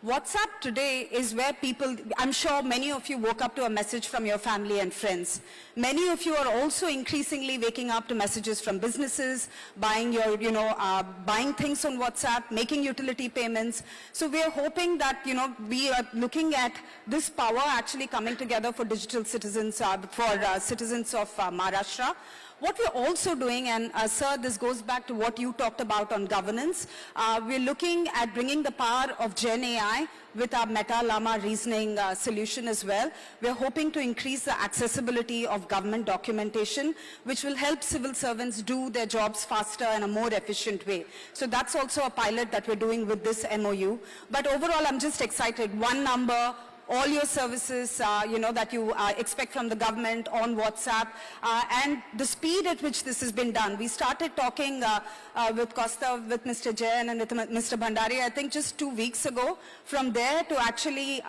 WhatsApp today is where people, I'm sure many of you woke up to a message from your family and friends. Many of you are also increasingly waking up to messages from businesses, buying your, buying things on WhatsApp, making utility payments. So we are hoping that, we are looking at this power actually coming together for digital citizens, for citizens of Maharashtra. What we're also doing, and sir, this goes back to what you talked about on governance, we're looking at bringing the power of Gen AI with our Meta Llama reasoning solution as well. We're hoping to increase the accessibility of government documentation, which will help civil servants do their jobs faster and a more efficient way. So that's also a pilot that we're doing with this MOU. But overall, I'm just excited. One number, all your services, that you expect from the government on WhatsApp, and the speed at which this has been done. We started talking with Costa, with Mr. Jain and with Mr. Bhandari, I think just 2 weeks ago. From there to actually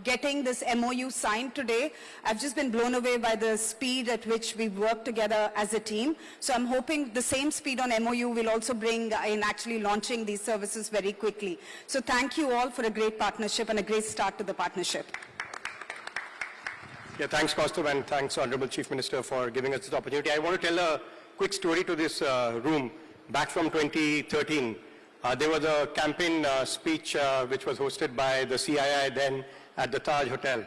getting this MOU signed today, I've just been blown away by the speed at which we've worked together as a team. So I'm hoping the same speed on MOU will also bring in actually launching these services very quickly. So thank you all for a great partnership and a great start to the partnership. Yeah, thanks, Kaustubh, and thanks, Honorable Chief Minister, for giving us this opportunity. I want to tell a quick story to this room. Back from 2013, there was a campaign speech which was hosted by the CII then at the Taj Hotel.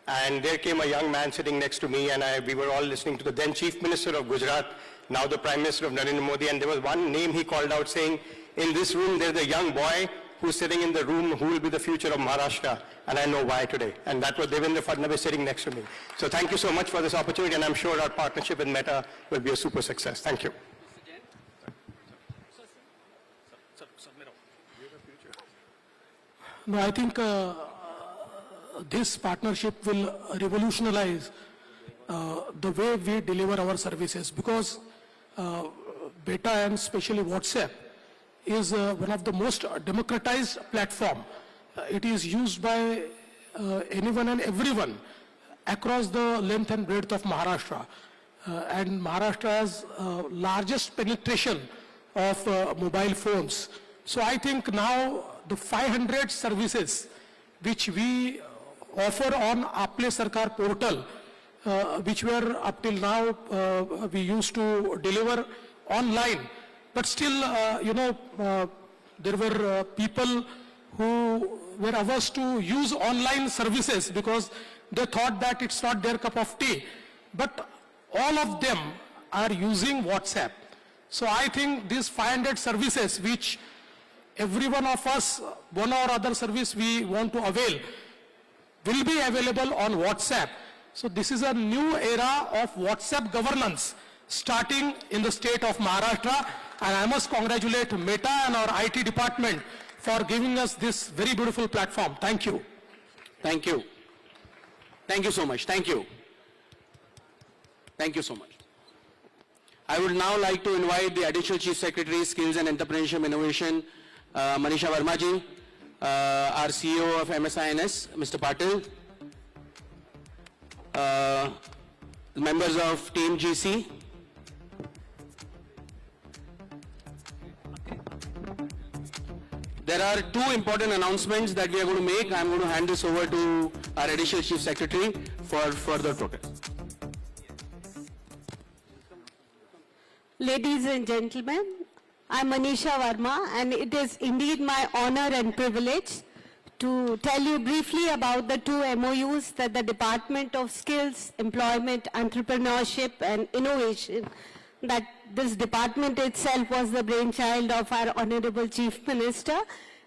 And there came a young man sitting next to me, and we were all listening to the then Chief Minister of Gujarat, now the Prime Minister of Narendra Modi, and there was one name he called out saying, in this room there's a young boy who's sitting in the room who will be the future of Maharashtra, and I know why today. And that was Devendra Fadnavis sitting next to me. So thank you so much for this opportunity, and I'm sure our partnership with Meta will be a super success. Thank you. No, I think this partnership will revolutionize the way we deliver our services, because Beta and especially WhatsApp is one of the most democratized platform. It is used by anyone and everyone across the length and breadth of Maharashtra. And Maharashtra has largest penetration of mobile phones. So I think now the 500 services which we offer on Aapne Sarkar portal, which were up till now we used to deliver online. But still, there were people who were averse to use online services because they thought that it's not their cup of tea. But all of them are using WhatsApp. So I think these 500 services, which every one of us, one or other service we want to avail, will be available on WhatsApp. So this is a new era of WhatsApp governance starting in the state of Maharashtra. And I must congratulate Meta and our IT department for giving us this very beautiful platform. Thank you. Thank you. Thank you so much. Thank you. Thank you so much. I would now like to invite the Additional Chief Secretary, Skills and Entrepreneurship Innovation, Manisha Verma ji, our CEO of MSINS, Mr. Patil, members of Team GC, there are two important announcements that we are going to make. I'm going to hand this over to our Additional Chief Secretary for further progress. Ladies and gentlemen, I'm Manisha Verma, and it is indeed my honor and privilege to tell you briefly about the two MOUs that the Department of Skills, Employment, Entrepreneurship and Innovation, that this department itself was the brainchild of our Honorable Chief Minister,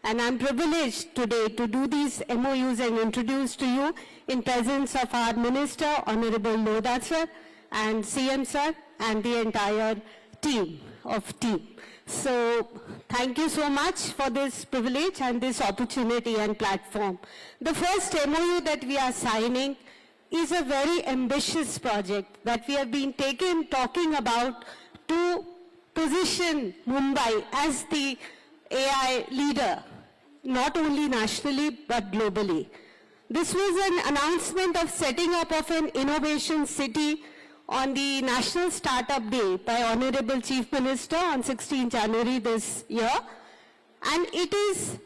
and I'm privileged today to do these MOUs and introduce to you in presence of our Minister, Honorable Lodha sir, and CM sir, and the entire team. So thank you so much for this privilege and this opportunity and platform. The first MOU that we are signing is a very ambitious project that we have been talking about to position Mumbai as the AI leader, not only nationally but globally. This was an announcement of setting up of an innovation city on the National Startup Day by Honorable Chief Minister on 16 January this year. And it is,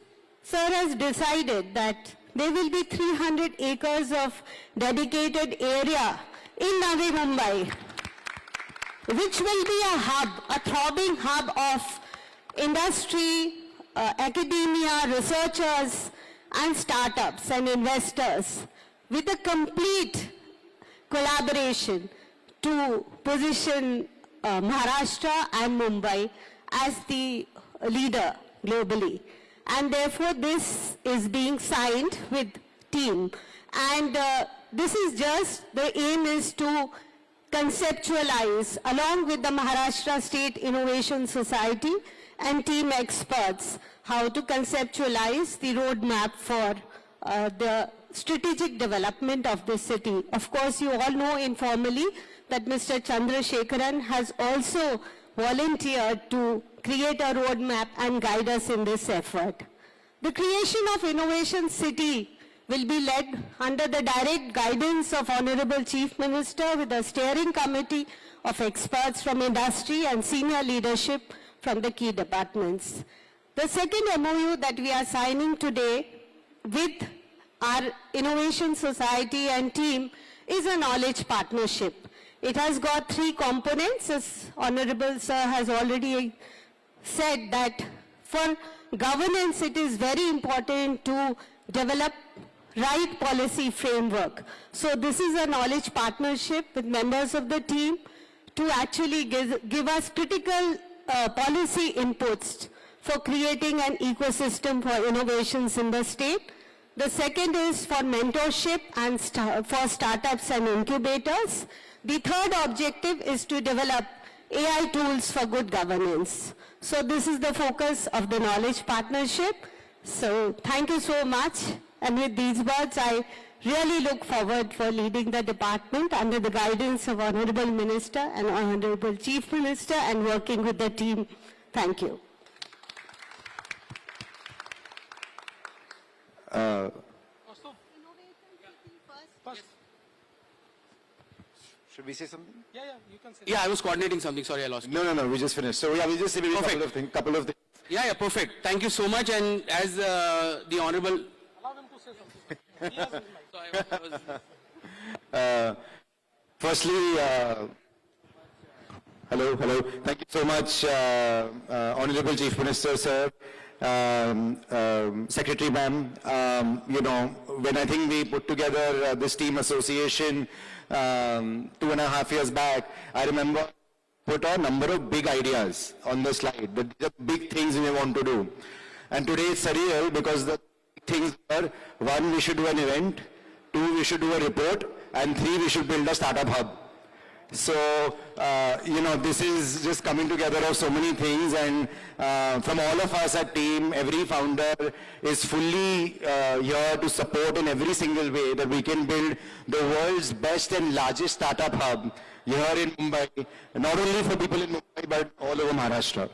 sir has decided that there will be 300 acres of dedicated area in Navi Mumbai, which will be a hub, a throbbing hub of industry, academia, researchers, and startups and investors with a complete collaboration to position Maharashtra and Mumbai as the leader globally. And therefore, this is being signed with team. And this is just, the aim is to conceptualize along with the Maharashtra State Innovation Society and team experts how to conceptualize the roadmap for the strategic development of this city. Of course, you all know informally that Mr. Chandrasekharan has also volunteered to create a roadmap and guide us in this effort. The creation of Innovation City will be led under the direct guidance of Honorable Chief Minister with a steering committee of experts from industry and senior leadership from the key departments. The second MOU that we are signing today with our Innovation Society and team is a knowledge partnership. It has got 3 components, as Honorable Sir has already said, that for governance it is very important to develop right policy framework. So this is a knowledge partnership with members of the team to actually give us critical policy inputs for creating an ecosystem for innovations in the state. The second is for mentorship and for startups and incubators. The third objective is to develop AI tools for good governance. So this is the focus of the knowledge partnership. So thank you so much. And with these words, I really look forward for leading the department under the guidance of Honorable Minister and Honorable Chief Minister and working with the team. Thank you. Should we say something? Yeah, you can say. Yeah, I was coordinating something. Sorry, I lost you. No, we just finished. So yeah, we'll just say maybe a Perfect. couple of things. Yeah, perfect. Thank you so much. And as the Honorable... Allow him to say something. He has his mic. Firstly, hello. Thank you so much, Honorable Chief Minister, sir, Secretary ma'am. When I think we put together this team association 2.5 years back, I remember put a number of big ideas on the slide, the big things we want to do. And today it's surreal because the things are, 1, we should do an event, 2, we should do a report, and 3, we should build a startup hub. So, this is just coming together of so many things, and from all of us at team, every founder is fully here to support in every single way that we can build the world's best and largest startup hub here in Mumbai, not only for people in Mumbai, but all over Maharashtra.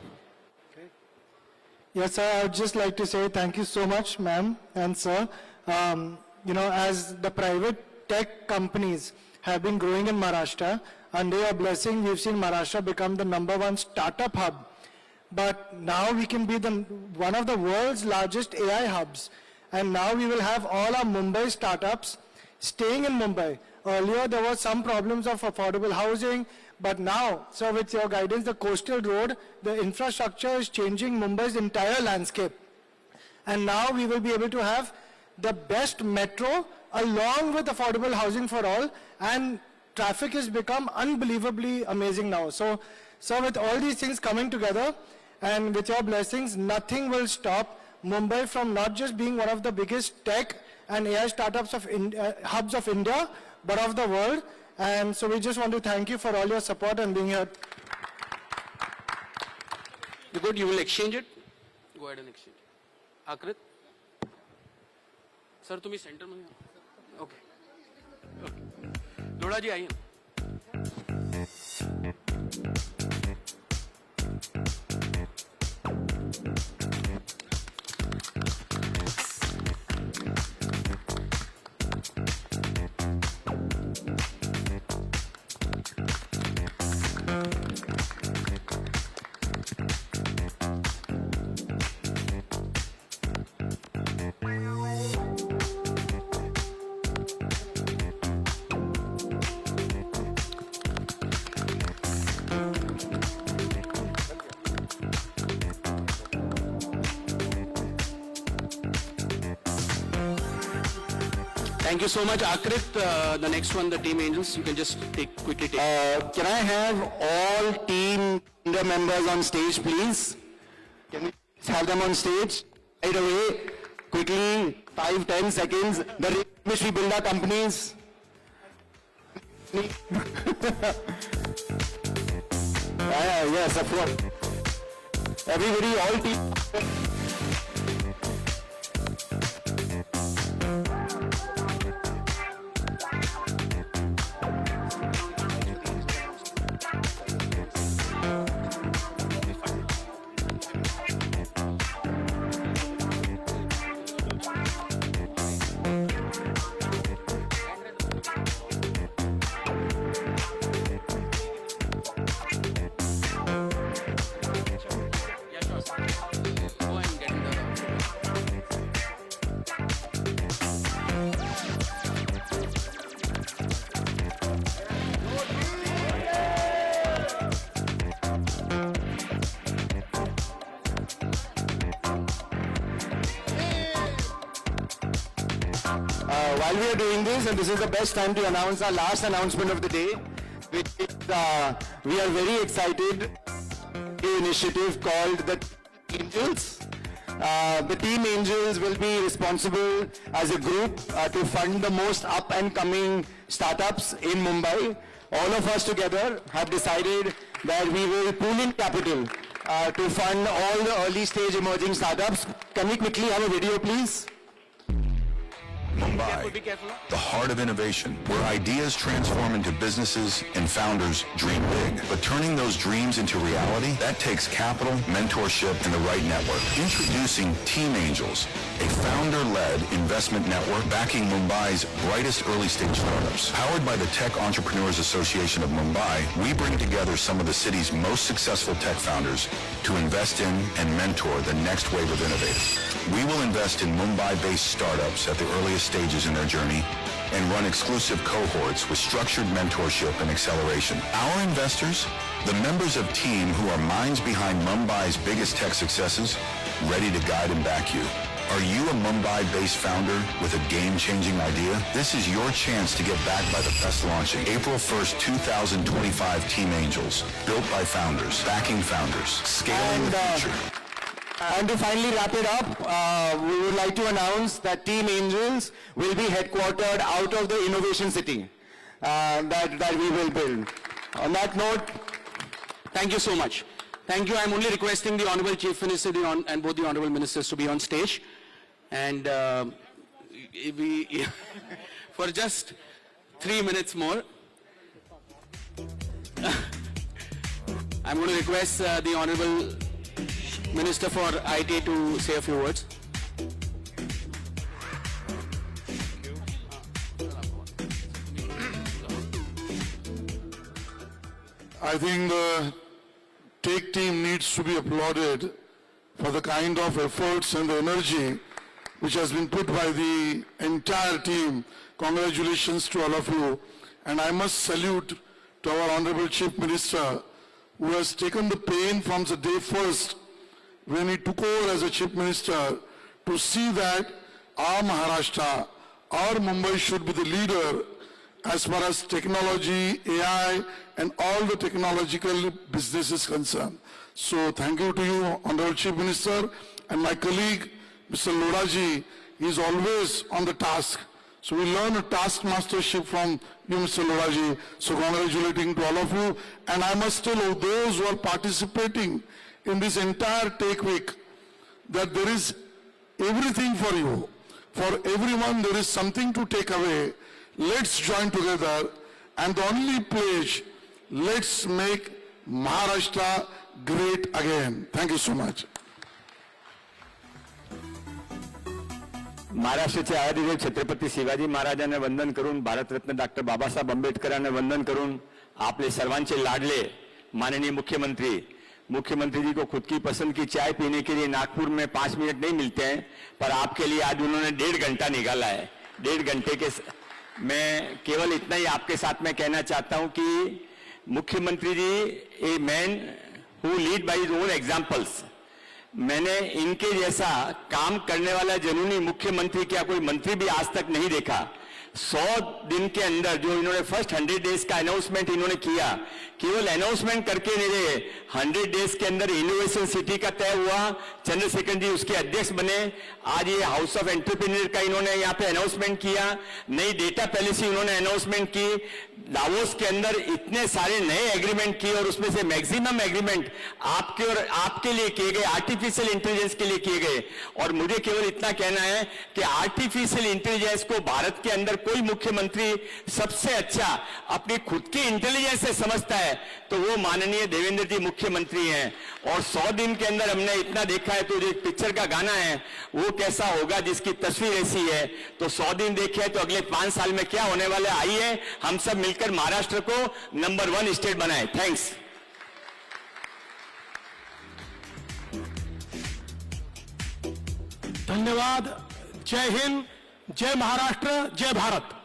Yes, sir, I would just like to say thank you so much, ma'am and sir. As the private tech companies have been growing in Maharashtra, under your blessing, we've seen Maharashtra become the #1 startup hub. But now we can be one of the world's largest AI hubs. And now we will have all our Mumbai startups staying in Mumbai. Earlier, there was some problems of affordable housing, but now, so with your guidance, the coastal road, the infrastructure is changing Mumbai's entire landscape. And now we will be able to have the best metro along with affordable housing for all, and traffic has become unbelievably amazing now. So with all these things coming together, and with your blessings, nothing will stop Mumbai from not just being one of the biggest tech and AI startups hubs of India, but of the world. And so we just want to thank you for all your support and being here. You good? You will exchange it? Go ahead and exchange. Akrit? Sir, तुम्ही center में हो. Okay. लोड़ा जी आइए. Thank you so much, Akrit. The next one, the Team Angels, you can just quickly take. Can I have all team members on stage, please? Can we have them on stage right away? Quickly, 5-10 seconds. The rate in which we build our companies. Yes, of course. Everybody, all team. While we are doing this, and this is the best time to announce our last announcement of the day, which is, we are very excited the initiative called the Angels. The Team Angels will be responsible as a group to fund the most up and coming startups in Mumbai. All of us together have decided that we will pool in capital to fund all the early stage emerging startups. Can we quickly have a video, please? Mumbai, the heart of innovation, where ideas transform into businesses and founders dream big. But turning those dreams into reality, that takes capital, mentorship, and the right network. Introducing Team Angels, a founder-led investment network backing Mumbai's brightest early-stage startups. Powered by the Tech Entrepreneurs Association of Mumbai, we bring together some of the city's most successful tech founders to invest in and mentor the next wave of innovators. We will invest in Mumbai-based startups at the earliest stages in their journey and run exclusive cohorts with structured mentorship and acceleration. Our investors, the members of Team who are minds behind Mumbai's biggest tech successes, ready to guide and back you. Are you a Mumbai-based founder with a game-changing idea? This is your chance to get backed by the best launching. April 1st, 2025 Team Angels, built by founders, backing founders, scaling the future. And to finally wrap it up, we would like to announce that Team Angels will be headquartered out of the innovation city that we will build. On that note, Thank you so much. Thank you. I'm only requesting the Honorable Chief Minister and both the Honorable Ministers to be on stage. And for just 3 minutes more, I'm going to request the Honorable Minister for IT to say a few words. I think the tech team needs to be applauded for the kind of efforts and the energy which has been put by the entire team. Congratulations to all of you. And I must salute to our Honorable Chief Minister, who has taken the pain from the day first when he took over as a Chief Minister to see that our Maharashtra, our Mumbai should be the leader as far as technology, AI, and all the technological business is concerned. So thank you to you, Honorable Chief Minister, and my colleague, Mr. Lodaji, he is always on the task So we learn a task mastership from you, Mr. Loraji. So congratulating to all of you. And I must tell you, those who are participating in this entire Take Week, that there is everything for you. For everyone, there is something to take away. Let's join together. And the only pledge, let's make Maharashtra great again. Thank you so much. महाराष्ट्राचे आदिदेव छत्रपती शिवाजी महाराजांना वंदन करून, Bharat Ratna doctor Babasaheb आंबेडकरांना वंदन करून, आपले सर्वांचे लाडले माननीय मुख्यमंत्री जी को खुद की पसंद की चाय पीने के लिए नागपुर में 5 मिनट नहीं मिलते हैं, पर आपके लिए आज उन्होंने 1.5 घंटा निकाला है। 1.5 घंटे के मैं केवल इतना ही आपके साथ में कहना चाहता हूं कि मुख्यमंत्री ji a man who lead by his own examples, मैंने इनके जैसा काम करने वाला जनूनी मुख्यमंत्री क्या कोई मंत्री भी आज तक नहीं देखा। 100 दिन के अंदर जो इन्होंने फर्स्ट 100 डेज का अनाउंसमेंट इन्होंने किया, केवल अनाउंसमेंट करके नहीं रहे, 100 डेज के अंदर इनोवेशन सिटी का तय हुआ, चंद्रशेखर जी उसके अध्यक्ष बने, आज ये हाउस ऑफ एंटरप्रेन्योर का इन्होंने यहाँ पे अनाउंसमेंट किया, नई डेटा पॉलिसी उन्होंने अनाउंसमेंट की, दावोस के अंदर इतने सारे नए एग्रीमेंट किए और उसमें से मैक्सिमम एग्रीमेंट आपके और आपके लिए किए गए, आर्टिफिशियल इंटेलिजेंस के लिए किए गए। और मुझे केवल इतना कहना है कि आर्टिफिशियल इंटेलिजेंस को भारत के अंदर कोई मुख्यमंत्री सबसे अच्छा अपनी खुद की इंटेलिजेंस से समझता है तो वो माननीय देवेंद्र जी मुख्यमंत्री हैं। और 100 दिन के अंदर हमने इतना देखा है, तो जो पिक्चर का गाना है वो कैसा होगा जिसकी तस्वीर ऐसी है, तो 100 दिन देखे तो अगले 5 साल में क्या होने वाला है, आइए हम सब मिलकर महाराष्ट्र को नंबर 1 स्टेट बनाए। थैंक्स। धन्यवाद। जय हिंद, जय महाराष्ट्र, जय भारत।